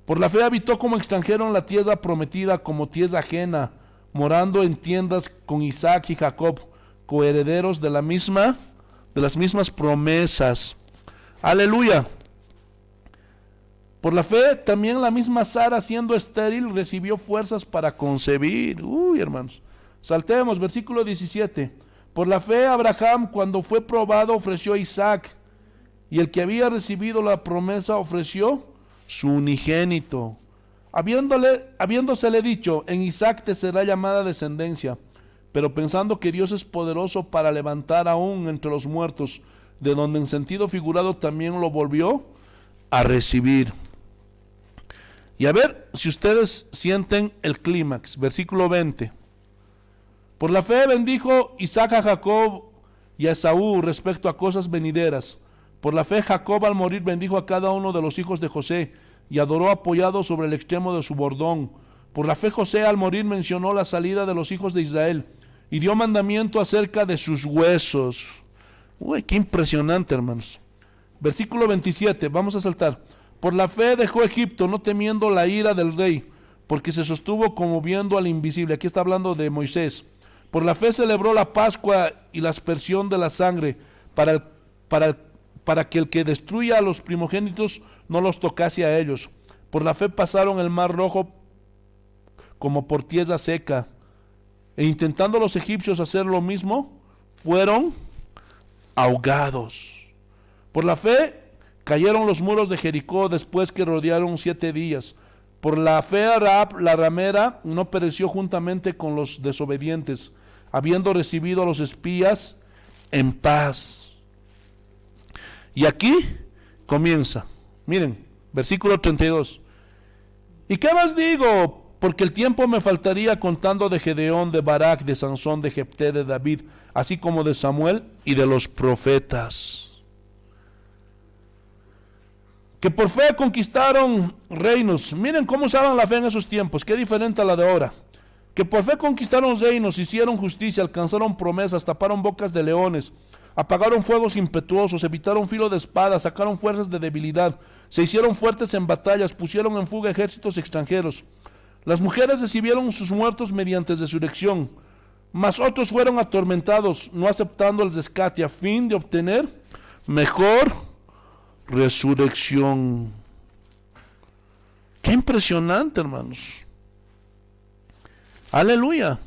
Por la fe habitó como extranjero en la tierra prometida, como tierra ajena, morando en tiendas con Isaac y Jacob, coherederos de las mismas promesas. Aleluya. Por la fe también la misma Sara, siendo estéril, recibió fuerzas para concebir. Hermanos, saltemos, versículo 17. Por la fe Abraham, cuando fue probado, ofreció a Isaac, y el que había recibido la promesa ofreció su unigénito, habiéndosele dicho, en Isaac te será llamada descendencia, pero pensando que Dios es poderoso para levantar aún entre los muertos, de donde en sentido figurado también lo volvió a recibir. Y a ver si ustedes sienten el clímax, versículo 20. Por la fe bendijo Isaac a Jacob y a Esaú respecto a cosas venideras. Por la fe Jacob al morir bendijo a cada uno de los hijos de José y adoró apoyado sobre el extremo de su bordón. Por la fe José al morir mencionó la salida de los hijos de Israel y dio mandamiento acerca de sus huesos. Uy, qué impresionante, hermanos. Versículo 27, vamos a saltar. Por la fe dejó Egipto, no temiendo la ira del rey, porque se sostuvo como viendo al invisible. Aquí está hablando de Moisés. Por la fe celebró la Pascua y la aspersión de la sangre, para que el que destruya a los primogénitos no los tocase a ellos. Por la fe pasaron el mar rojo como por tierra seca, e intentando los egipcios hacer lo mismo, fueron ahogados. Por la fe cayeron los muros de Jericó después que rodearon 7 días. Por la fe Rahab, la ramera, no pereció juntamente con los desobedientes, habiendo recibido a los espías en paz. Y aquí comienza, miren, versículo 32. ¿Y qué más digo? Porque el tiempo me faltaría contando de Gedeón, de Barak, de Sansón, de Jefté, de David, así como de Samuel y de los profetas, que por fe conquistaron reinos. Miren cómo usaban la fe en esos tiempos, qué diferente a la de ahora. Que por fe conquistaron reinos, hicieron justicia, alcanzaron promesas, taparon bocas de leones, apagaron fuegos impetuosos, evitaron filo de espada, sacaron fuerzas de debilidad, se hicieron fuertes en batallas, pusieron en fuga ejércitos extranjeros. Las mujeres recibieron sus muertos mediante resurrección, mas otros fueron atormentados, no aceptando el rescate, a fin de obtener mejor resurrección. Qué impresionante, hermanos. Aleluya.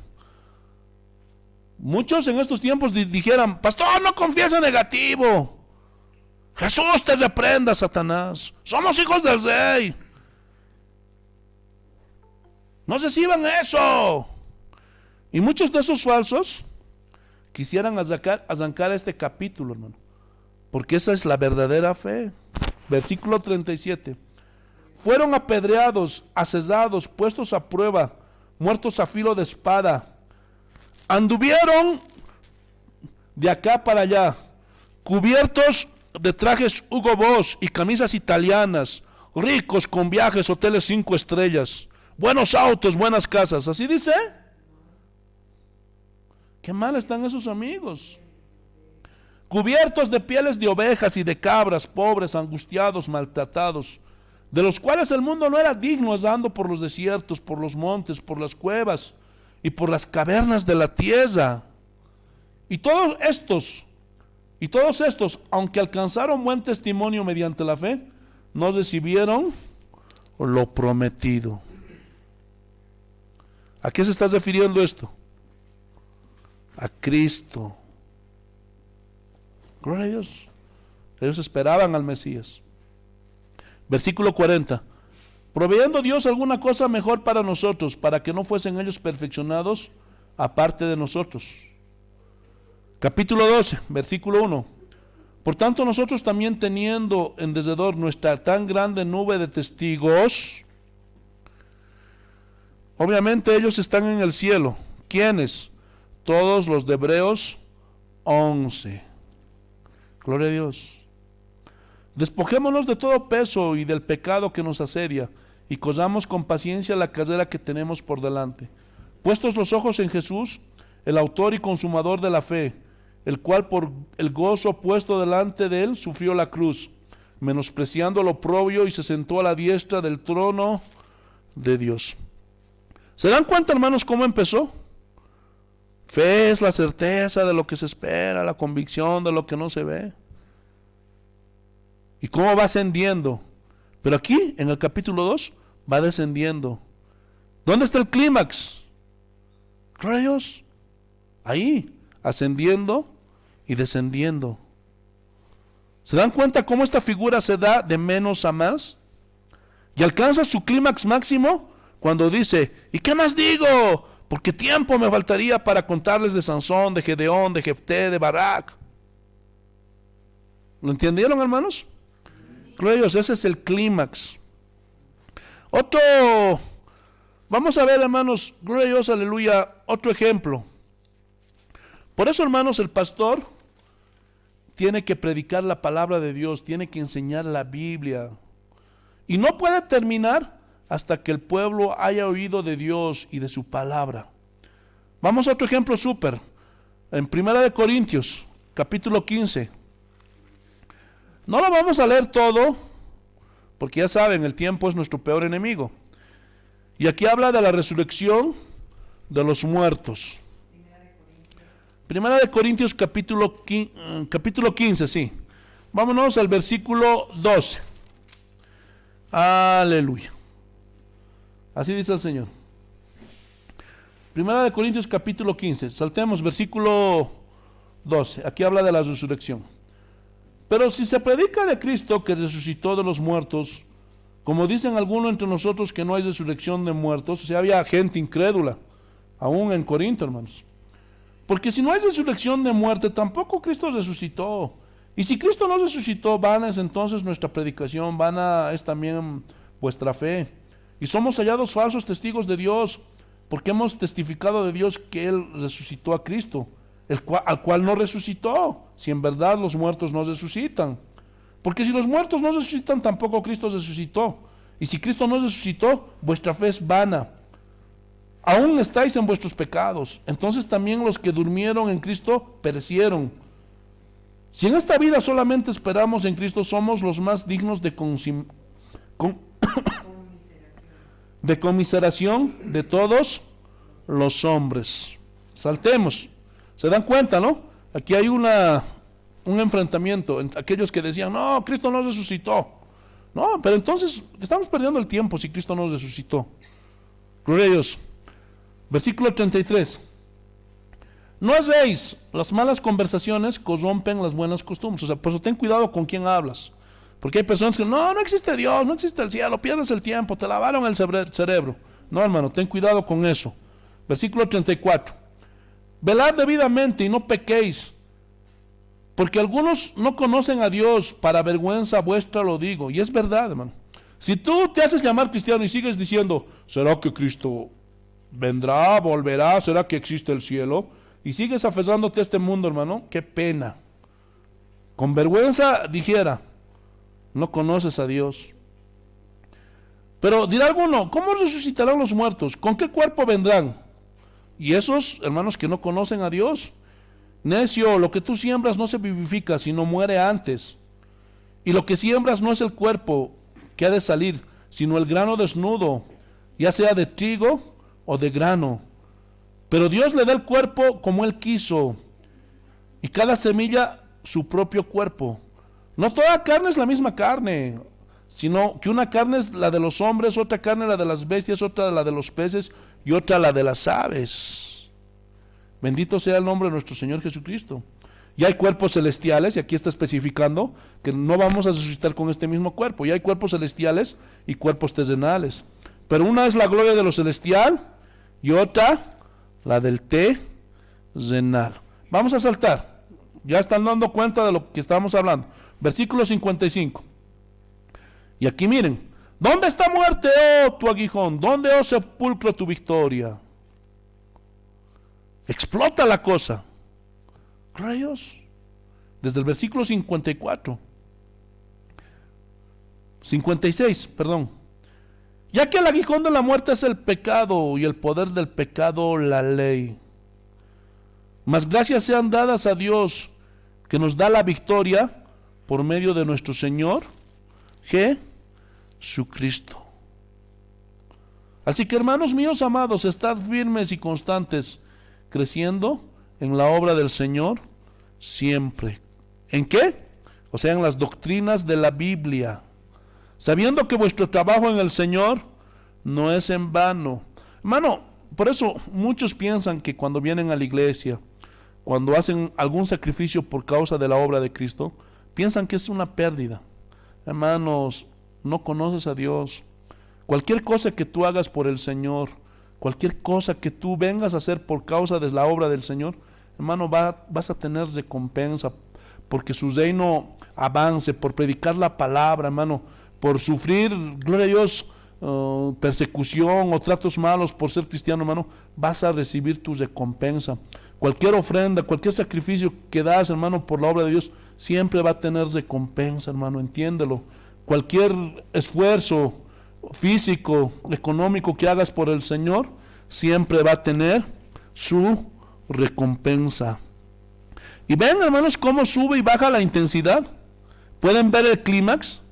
Muchos en estos tiempos dijeran: pastor, no confiesa negativo. Jesús te reprenda, Satanás. Somos hijos del rey. No reciban eso. Y muchos de esos falsos quisieran arrancar este capítulo, hermano, porque esa es la verdadera fe. Versículo 37. Fueron apedreados, asesados, puestos a prueba, muertos a filo de espada. Anduvieron de acá para allá, cubiertos de trajes Hugo Boss y camisas italianas, ricos con viajes, hoteles 5 estrellas, buenos autos, buenas casas. ¿Así dice? Qué mal están esos amigos. Cubiertos de pieles de ovejas y de cabras, pobres, angustiados, maltratados, de los cuales el mundo no era digno, andando por los desiertos, por los montes, por las cuevas y por las cavernas de la tierra. Y todos estos, aunque alcanzaron buen testimonio mediante la fe, no recibieron lo prometido. ¿A qué se está refiriendo esto? A Cristo. Gloria a Dios. Ellos esperaban al Mesías. Versículo 40. Proveyendo Dios alguna cosa mejor para nosotros, para que no fuesen ellos perfeccionados aparte de nosotros. Capítulo 12, versículo 1. Por tanto, nosotros también, teniendo en derredor nuestra tan grande nube de testigos, obviamente ellos están en el cielo. ¿Quiénes? Todos los de Hebreos 11. Gloria a Dios. Despojémonos de todo peso y del pecado que nos asedia, y corramos con paciencia la carrera que tenemos por delante. Puestos los ojos en Jesús, el autor y consumador de la fe, el cual por el gozo puesto delante de él sufrió la cruz, menospreciando lo oprobio, y se sentó a la diestra del trono de Dios. ¿Se dan cuenta, hermanos, cómo empezó? Fe es la certeza de lo que se espera, la convicción de lo que no se ve. ¿Y cómo va ascendiendo? Pero aquí, en el capítulo 2, va descendiendo. ¿Dónde está el clímax? Gloria a Dios. Ahí, ascendiendo y descendiendo. ¿Se dan cuenta cómo esta figura se da de menos a más? Y alcanza su clímax máximo cuando dice, ¿y qué más digo? Porque tiempo me faltaría para contarles de Sansón, de Gedeón, de Jefté, de Barak. ¿Lo entendieron, hermanos? Gloria a Dios, ese es el clímax. Otro, vamos a ver, hermanos, gloria a Dios, aleluya, otro ejemplo. Por eso, hermanos, el pastor tiene que predicar la palabra de Dios, tiene que enseñar la Biblia. Y no puede terminar hasta que el pueblo haya oído de Dios y de su palabra. Vamos a otro ejemplo súper. En 1 Corintios, capítulo 15. No lo vamos a leer todo, porque ya saben, el tiempo es nuestro peor enemigo. Y aquí habla de la resurrección de los muertos. 1 Corintios capítulo 15, sí. Vámonos al versículo 12. Aleluya. Así dice el Señor. 1 Corintios capítulo 15. Saltemos versículo 12. Aquí habla de la resurrección. Pero si se predica de Cristo que resucitó de los muertos, como dicen algunos entre nosotros que no hay resurrección de muertos, o sea, había gente incrédula, aún en Corinto, hermanos. Porque si no hay resurrección de muerte, tampoco Cristo resucitó. Y si Cristo no resucitó, vana es entonces nuestra predicación, vana es también vuestra fe. Y somos hallados falsos testigos de Dios, porque hemos testificado de Dios que Él resucitó a Cristo, al cual no resucitó, si en verdad los muertos no resucitan. Porque si los muertos no resucitan, tampoco Cristo resucitó. Y si Cristo no resucitó, vuestra fe es vana. Aún estáis en vuestros pecados. Entonces también los que durmieron en Cristo perecieron. Si en esta vida solamente esperamos en Cristo, somos los más dignos de conmiseración de todos los hombres. Saltemos. ¿Se dan cuenta, no? Aquí hay un enfrentamiento entre aquellos que decían, no, Cristo no resucitó. No, pero entonces estamos perdiendo el tiempo si Cristo no resucitó. Gloria a Dios. Versículo 33. No haréis, las malas conversaciones corrompen las buenas costumbres. O sea, por eso ten cuidado con quién hablas. Porque hay personas que no existe Dios, no existe el cielo, pierdes el tiempo, te lavaron el cerebro. No, hermano, ten cuidado con eso. Versículo 34. Velad debidamente y no pequéis, porque algunos no conocen a Dios, para vergüenza vuestra lo digo. Y es verdad, hermano. Si tú te haces llamar cristiano y sigues diciendo, ¿será que Cristo vendrá, volverá? ¿Será que existe el cielo? Y sigues aferrándote a este mundo, hermano, qué pena. Con vergüenza dijera, no conoces a Dios. Pero dirá alguno, ¿cómo resucitarán los muertos? ¿Con qué cuerpo vendrán? Y esos, hermanos, que no conocen a Dios, necio, lo que tú siembras no se vivifica, sino muere antes. Y lo que siembras no es el cuerpo que ha de salir, sino el grano desnudo, ya sea de trigo o de grano. Pero Dios le da el cuerpo como Él quiso, y cada semilla su propio cuerpo. No toda carne es la misma carne, sino que una carne es la de los hombres, otra carne la de las bestias, otra la de los peces y otra la de las aves. Bendito sea el nombre de nuestro Señor Jesucristo. Y hay cuerpos celestiales, y aquí está especificando que no vamos a resucitar con este mismo cuerpo. Y hay cuerpos celestiales y cuerpos terrenales. Pero una es la gloria de lo celestial y otra la del terrenal. Vamos a saltar. Ya están dando cuenta de lo que estábamos hablando. Versículo 55. Y aquí miren. ¿Dónde está muerte, oh tu aguijón? ¿Dónde, oh sepulcro, tu victoria? Explota la cosa. Gloria a Dios. Desde el versículo 56, perdón. Ya que el aguijón de la muerte es el pecado, y el poder del pecado la ley. Mas gracias sean dadas a Dios, que nos da la victoria por medio de nuestro Señor Jesucristo. Así que, hermanos míos amados, estad firmes y constantes, creciendo en la obra del Señor siempre. ¿En qué? O sea, en las doctrinas de la Biblia, sabiendo que vuestro trabajo en el Señor no es en vano. Hermano, por eso muchos piensan que cuando vienen a la iglesia, cuando hacen algún sacrificio por causa de la obra de Cristo, piensan que es una pérdida. Hermanos, no conoces a Dios. Cualquier cosa que tú hagas por el Señor, cualquier cosa que tú vengas a hacer por causa de la obra del Señor, hermano, vas a tener recompensa, porque su reino avance, por predicar la palabra, hermano, por sufrir, gloria a Dios, persecución o tratos malos por ser cristiano, hermano, vas a recibir tu recompensa. Cualquier ofrenda, cualquier sacrificio que das, hermano, por la obra de Dios, siempre va a tener recompensa, hermano, entiéndelo. Cualquier esfuerzo físico, económico que hagas por el Señor, siempre va a tener su recompensa. Y ven, hermanos, cómo sube y baja la intensidad. ¿Pueden ver el clímax?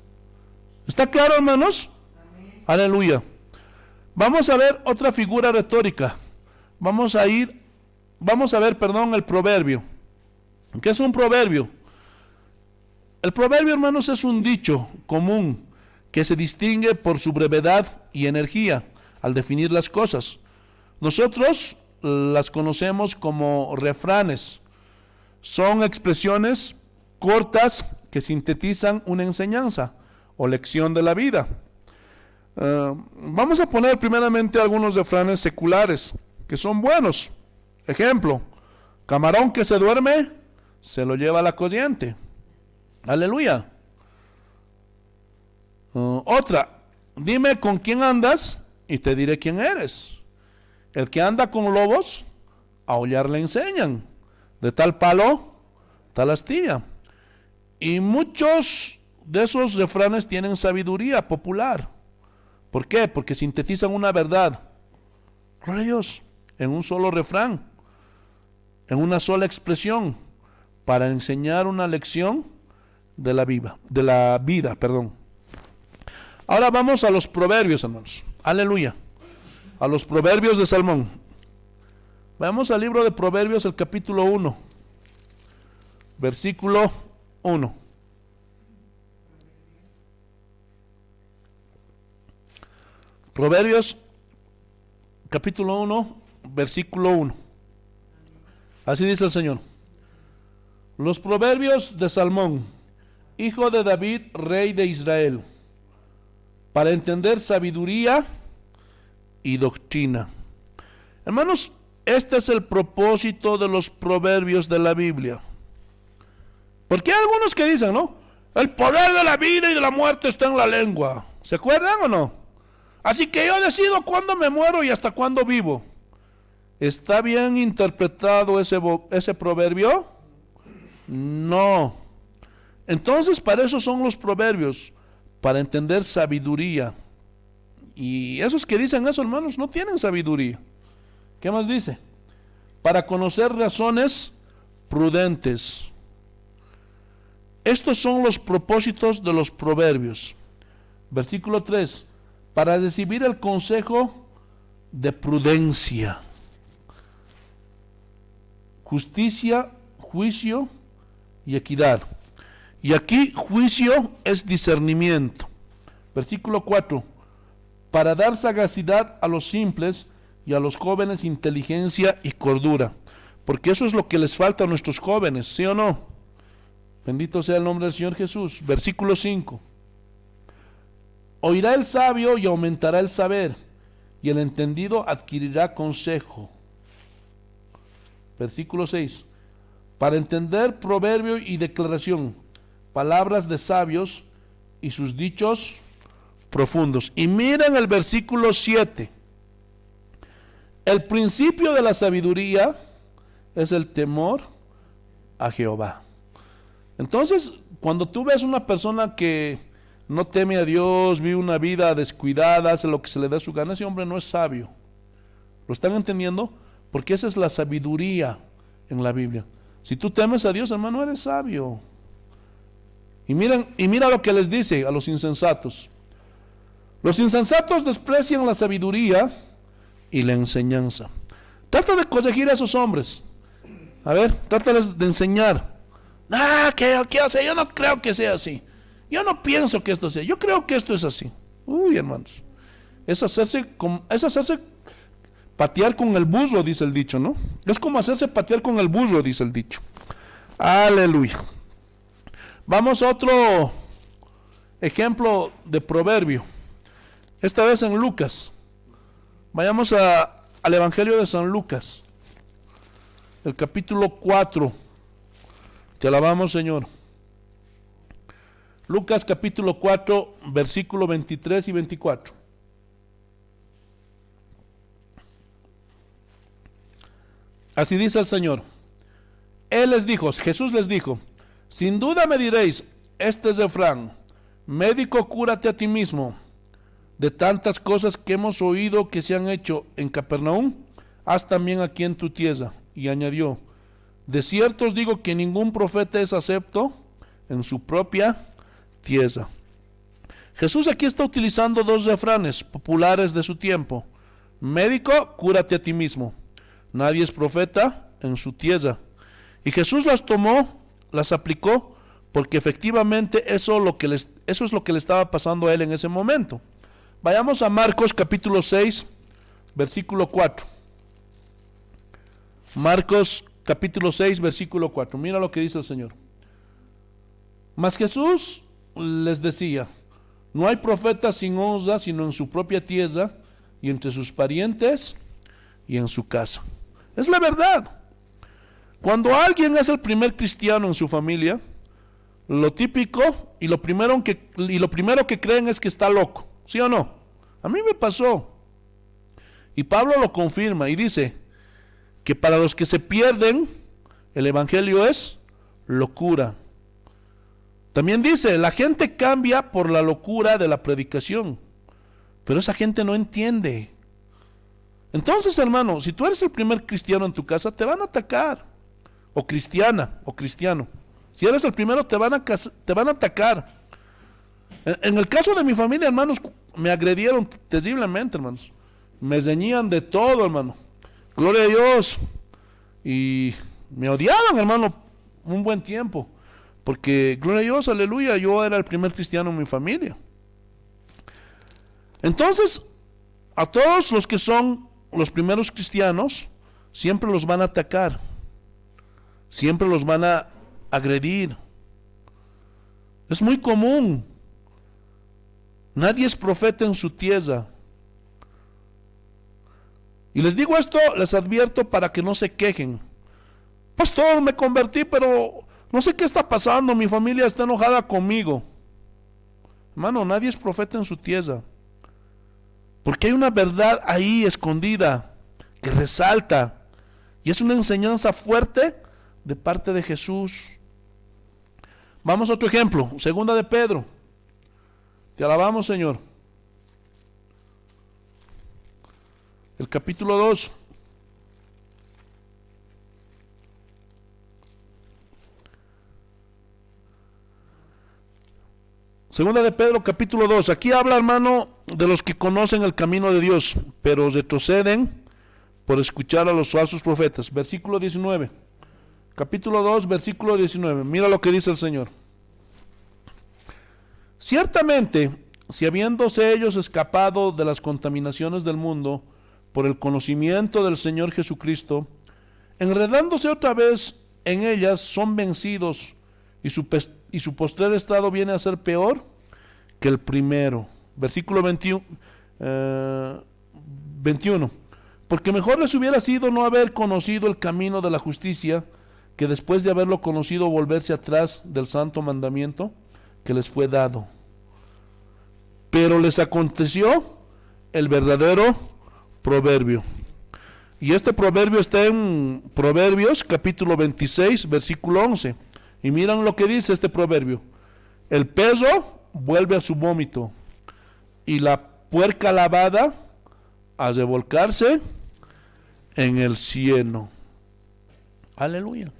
¿Está claro, hermanos? Amén. Aleluya. Vamos a ver otra figura retórica. Vamos a ver, el proverbio. ¿Qué es un proverbio? El proverbio, hermanos, es un dicho común que se distingue por su brevedad y energía al definir las cosas. Nosotros las conocemos como refranes. Son expresiones cortas que sintetizan una enseñanza o lección de la vida. Vamos a poner primeramente algunos refranes seculares que son buenos. Ejemplo: camarón que se duerme, se lo lleva la corriente. Aleluya. Otra: dime con quién andas y te diré quién eres. El que anda con lobos, a aullar le enseñan. De tal palo, tal astilla. Y muchos de esos refranes tienen sabiduría popular. ¿Por qué? Porque sintetizan una verdad, gloria a Dios, en un solo refrán, en una sola expresión, para enseñar una lección de la vida. Ahora vamos a los proverbios, hermanos. Aleluya. A los proverbios de Salomón. Vamos al libro de Proverbios, el capítulo 1, versículo 1. Proverbios, capítulo 1, versículo 1. Así dice el Señor. Los proverbios de Salomón, hijo de David, rey de Israel, para entender sabiduría y doctrina. Hermanos, este es el propósito de los proverbios de la Biblia. Porque hay algunos que dicen, ¿no? El poder de la vida y de la muerte está en la lengua. ¿Se acuerdan o no? Así que yo decido cuándo me muero y hasta cuándo vivo. ¿Está bien interpretado ese proverbio? No. Entonces, para eso son los proverbios, para entender sabiduría. Y esos que dicen eso, hermanos, no tienen sabiduría. ¿Qué más dice? Para conocer razones prudentes. Estos son los propósitos de los proverbios. Versículo 3. Para recibir el consejo de prudencia, justicia, juicio y equidad. Y aquí juicio es discernimiento. Versículo 4. Para dar sagacidad a los simples y a los jóvenes inteligencia y cordura. Porque eso es lo que les falta a nuestros jóvenes, ¿sí o no? Bendito sea el nombre del Señor Jesús. Versículo 5. Oirá el sabio y aumentará el saber, y el entendido adquirirá consejo. Versículo 6. Para entender proverbio y declaración, palabras de sabios y sus dichos profundos. Y miren el versículo 7. El principio de la sabiduría es el temor a Jehová. Entonces, cuando tú ves una persona que no teme a Dios, vive una vida descuidada, hace lo que se le da su gana, ese hombre no es sabio. ¿Lo están entendiendo? Porque esa es la sabiduría en la Biblia. Si tú temes a Dios, hermano, eres sabio. Y mira lo que les dice a los insensatos. Los insensatos desprecian la sabiduría y la enseñanza. Trata de corregir a esos hombres. A ver, trátales de enseñar. Yo no creo que sea así. Yo no pienso que esto sea. Yo creo que esto es así. Uy, hermanos. Es hacerse patear con el burro, dice el dicho, ¿no? Es como hacerse patear con el burro, dice el dicho. Aleluya. Vamos a otro ejemplo de proverbio. esta vez en Lucas. Vayamos al Evangelio de San Lucas, el capítulo 4. Te alabamos, Señor. Lucas capítulo 4, versículo 23 y 24. Así dice el Señor. Jesús les dijo, sin duda me diréis, este es refrán, médico, cúrate a ti mismo. De tantas cosas que hemos oído que se han hecho en Capernaum, haz también aquí en tu tierra. Y añadió, de cierto os digo que ningún profeta es acepto en su propia tierra. Jesús aquí está utilizando dos refranes populares de su tiempo. Médico, cúrate a ti mismo. Nadie es profeta en su tierra. Y Jesús las tomó, las aplicó, porque efectivamente eso es lo que le estaba pasando a él en ese momento. Vayamos a Marcos capítulo 6, versículo 4. Marcos capítulo 6, versículo 4. Mira lo que dice el Señor. Mas Jesús les decía, no hay profeta sin honra, sino en su propia tierra, y entre sus parientes, y en su casa. Es la verdad. Cuando alguien es el primer cristiano en su familia, lo típico y lo primero que creen es que está loco. ¿Sí o no? A mí me pasó. Y Pablo lo confirma y dice que para los que se pierden, el evangelio es locura. También dice, la gente cambia por la locura de la predicación, pero esa gente no entiende. Entonces, hermano, si tú eres el primer cristiano en tu casa, te van a atacar, o cristiana, o cristiano. Si eres el primero, te van a atacar. En el caso de mi familia, hermanos, me agredieron terriblemente, hermanos. Me ceñían de todo, hermano. Gloria a Dios. Y me odiaban, hermano, un buen tiempo. Porque, gloria a Dios, aleluya, yo era el primer cristiano en mi familia. Entonces, a todos los que son los primeros cristianos, siempre los van a atacar. Siempre los van a agredir. Es muy común. Nadie es profeta en su tierra. Y les digo esto, les advierto para que no se quejen. Pastor, me convertí, pero no sé qué está pasando, mi familia está enojada conmigo. Hermano, nadie es profeta en su tierra. Porque hay una verdad ahí escondida que resalta. Y es una enseñanza fuerte de parte de Jesús. Vamos a otro ejemplo, segunda de Pedro. Te alabamos, Señor. El capítulo 2. Segunda de Pedro, capítulo 2. Aquí habla, hermano, de los que conocen el camino de Dios, pero retroceden por escuchar a los falsos profetas. Versículo 19. Capítulo 2, versículo 19. Mira lo que dice el Señor. Ciertamente, si habiéndose ellos escapado de las contaminaciones del mundo por el conocimiento del Señor Jesucristo, enredándose otra vez en ellas, son vencidos y su postrer estado viene a ser peor que el primero. Versículo 21. Porque mejor les hubiera sido no haber conocido el camino de la justicia, que después de haberlo conocido volverse atrás del santo mandamiento que les fue dado. Pero les aconteció el verdadero proverbio. Y este proverbio está en Proverbios capítulo 26, versículo 11. Y miran lo que dice este proverbio. El perro vuelve a su vómito, y la puerca lavada a revolcarse en el cielo. Aleluya.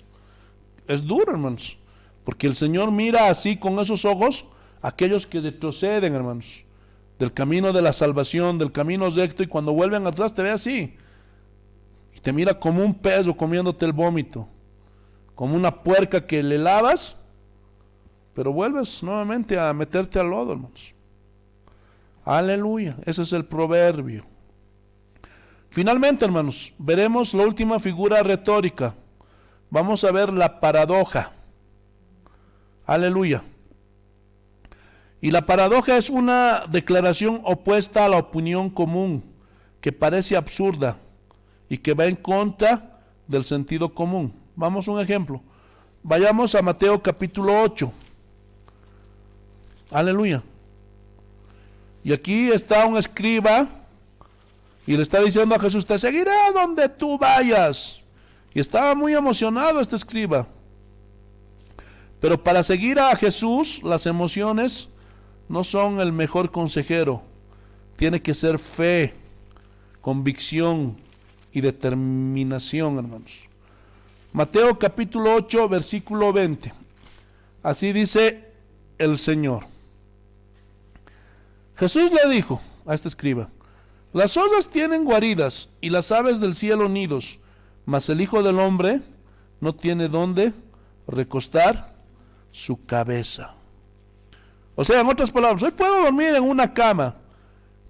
Es duro, hermanos, porque el Señor mira así con esos ojos a aquellos que retroceden, hermanos, del camino de la salvación, del camino recto, y cuando vuelven atrás te ve así y te mira como un perro comiéndote el vómito, como una puerca que le lavas, pero vuelves nuevamente a meterte al lodo, hermanos. Aleluya, ese es el proverbio. Finalmente, hermanos, veremos la última figura retórica. Vamos a ver la paradoja. Aleluya. Y la paradoja es una declaración opuesta a la opinión común, que parece absurda y que va en contra del sentido común. Vamos a un ejemplo. Vayamos a Mateo capítulo 8. Aleluya. Y aquí está un escriba y le está diciendo a Jesús: te seguiré a donde tú vayas. Y estaba muy emocionado este escriba. Pero para seguir a Jesús, las emociones no son el mejor consejero. Tiene que ser fe, convicción y determinación, hermanos. Mateo capítulo 8, versículo 20. Así dice el Señor. Jesús le dijo a este escriba: las zorras tienen guaridas y las aves del cielo nidos, mas el Hijo del Hombre no tiene dónde recostar su cabeza. O sea, en otras palabras, hoy puedo dormir en una cama,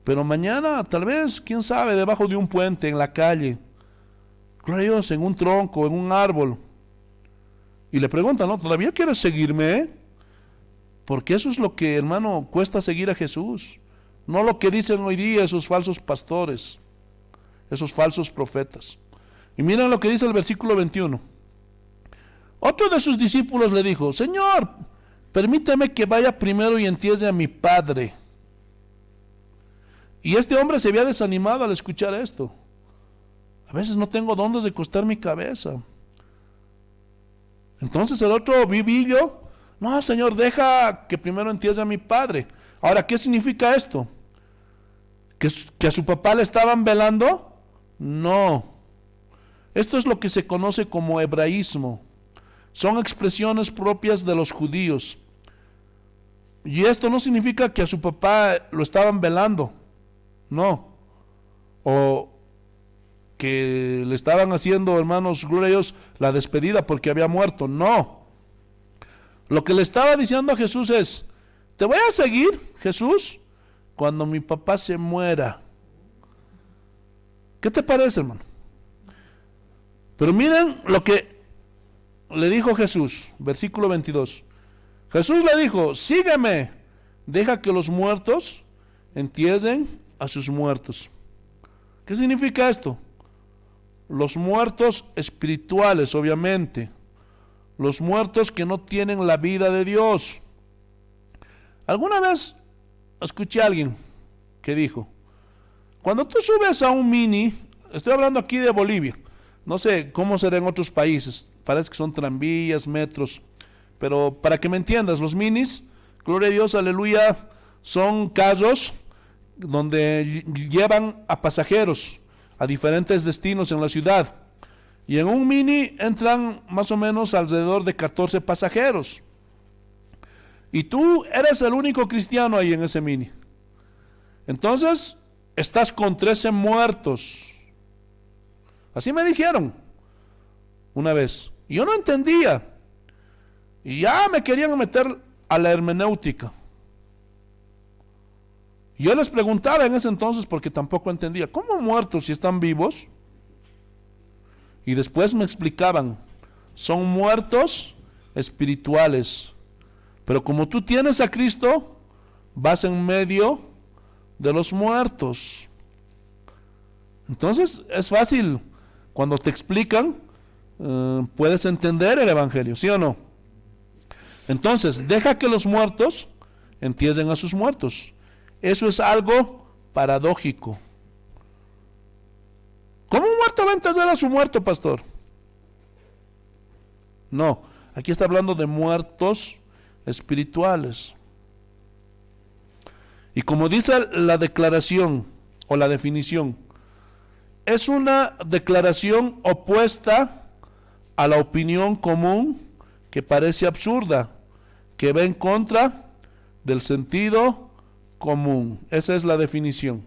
pero mañana tal vez, quién sabe, debajo de un puente, en la calle, gloria a Dios, en un tronco, en un árbol. Y le preguntan: ¿no? ¿Todavía quieres seguirme? Porque eso es lo que, hermano, cuesta seguir a Jesús. No lo que dicen hoy día esos falsos pastores, esos falsos profetas. Y miren lo que dice el versículo 21. Otro de sus discípulos le dijo: Señor, permíteme que vaya primero y entierre a mi padre. Y este hombre se había desanimado al escuchar esto. A veces no tengo dónde recostar mi cabeza. Entonces el otro vivillo: no, Señor, deja que primero entierre a mi padre. Ahora, ¿qué significa esto? ¿Que a su papá le estaban velando? No. Esto es lo que se conoce como hebraísmo. Son expresiones propias de los judíos. Y esto no significa que a su papá lo estaban velando. No. O que le estaban haciendo, hermanos, gloria a Dios, la despedida porque había muerto. No. Lo que le estaba diciendo a Jesús es: te voy a seguir, Jesús, cuando mi papá se muera. ¿Qué te parece, hermano? Pero miren lo que le dijo Jesús, versículo 22. Jesús le dijo: sígueme, deja que los muertos entierren a sus muertos. ¿Qué significa esto? Los muertos espirituales, obviamente. Los muertos que no tienen la vida de Dios. Alguna vez escuché a alguien que dijo: cuando tú subes a un mini, estoy hablando aquí de Bolivia, no sé cómo será en otros países, parece que son tranvías, metros, pero para que me entiendas, los minis, gloria a Dios, aleluya, son carros donde llevan a pasajeros a diferentes destinos en la ciudad. Y en un mini entran más o menos alrededor de 14 pasajeros. Y tú eres el único cristiano ahí en ese mini. Entonces, estás con 13 muertos. Así me dijeron una vez. Y yo no entendía. Y ya me querían meter a la hermenéutica. Y yo les preguntaba en ese entonces, porque tampoco entendía: ¿cómo muertos si están vivos? Y después me explicaban: son muertos espirituales. Pero como tú tienes a Cristo, vas en medio de los muertos. Entonces es fácil, cuando te explican, puedes entender el evangelio, ¿sí o no? Entonces, deja que los muertos entierren a sus muertos. Eso es algo paradójico. ¿Cómo un muerto va a enterrar a su muerto, pastor? No, aquí está hablando de muertos espirituales. Y como dice la declaración o la definición, es una declaración opuesta a la opinión común, que parece absurda, que va en contra del sentido común. Esa es la definición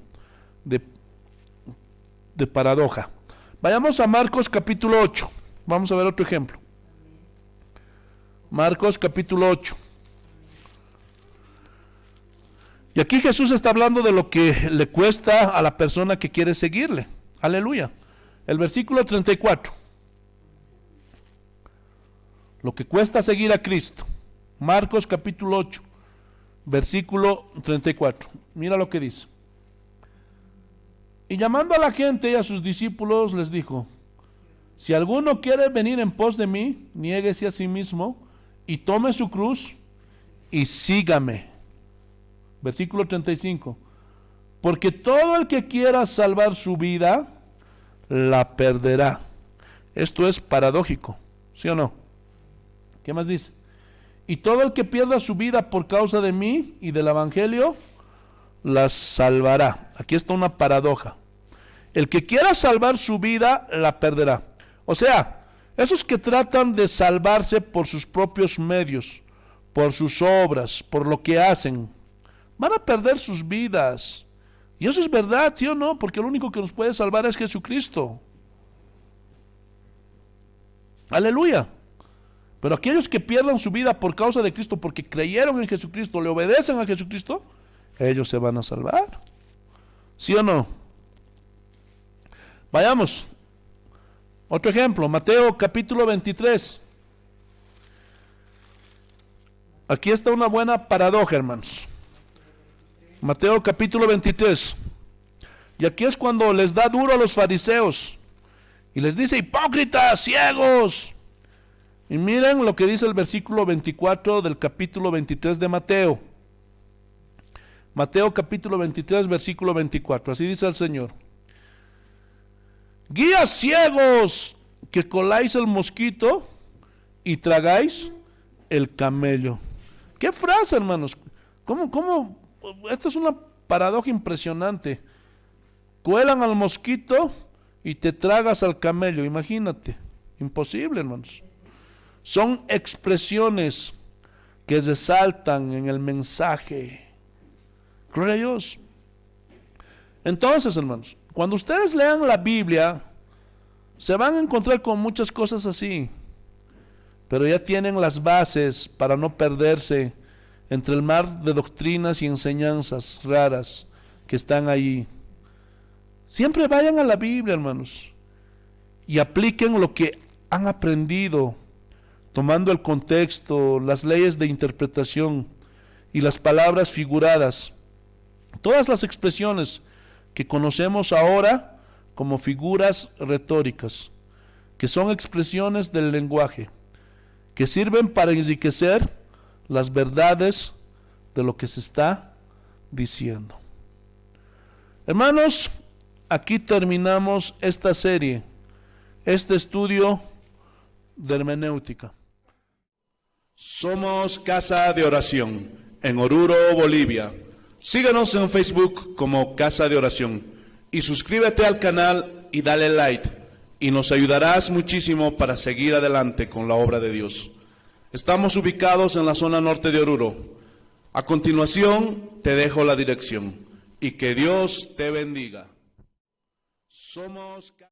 de paradoja. Vayamos a Marcos capítulo 8. Vamos a ver otro ejemplo. Marcos capítulo 8. Y aquí Jesús está hablando de lo que le cuesta a la persona que quiere seguirle. Aleluya. El versículo 34. Lo que cuesta seguir a Cristo. Marcos capítulo 8. versículo 34. Mira lo que dice. Y llamando a la gente y a sus discípulos les dijo: si alguno quiere venir en pos de mí, niéguese a sí mismo y tome su cruz y sígame. Versículo 35. Porque todo el que quiera salvar su vida, la perderá. Esto es paradójico, ¿sí o no? ¿Qué más dice? Y todo el que pierda su vida por causa de mí y del evangelio, la salvará. Aquí está una paradoja. El que quiera salvar su vida, la perderá. O sea, esos que tratan de salvarse por sus propios medios, por sus obras, por lo que hacen, van a perder sus vidas. Y eso es verdad, ¿sí o no? Porque el único que nos puede salvar es Jesucristo. Aleluya. Pero aquellos que pierdan su vida por causa de Cristo, porque creyeron en Jesucristo, le obedecen a Jesucristo, ellos se van a salvar. ¿Sí o no? Vayamos. Otro ejemplo, Mateo capítulo 23. Aquí está una buena paradoja, hermanos. Mateo capítulo 23. Y aquí es cuando les da duro a los fariseos. Y les dice: hipócritas, ciegos. Y miren lo que dice el versículo 24 del capítulo 23 de Mateo. Mateo capítulo 23, versículo 24. Así dice el Señor: guías ciegos, que coláis el mosquito y tragáis el camello. ¿Qué frase, hermanos? ¿Cómo? Esto es una paradoja impresionante. Cuelan al mosquito y te tragas al camello. Imagínate. Imposible, hermanos. Son expresiones que resaltan en el mensaje. Gloria a Dios. Entonces, hermanos, cuando ustedes lean la Biblia, se van a encontrar con muchas cosas así, pero ya tienen las bases para no perderse entre el mar de doctrinas y enseñanzas raras que están ahí. Siempre vayan a la Biblia, hermanos, y apliquen lo que han aprendido, tomando el contexto, las leyes de interpretación y las palabras figuradas. Todas las expresiones que conocemos ahora como figuras retóricas, que son expresiones del lenguaje, que sirven para enriquecer las verdades de lo que se está diciendo. Hermanos, aquí terminamos esta serie, este estudio de hermenéutica. Somos Casa de Oración en Oruro, Bolivia. Síguenos en Facebook como Casa de Oración y suscríbete al canal y dale like, y nos ayudarás muchísimo para seguir adelante con la obra de Dios. Estamos ubicados en la zona norte de Oruro. A continuación te dejo la dirección y que Dios te bendiga. Somos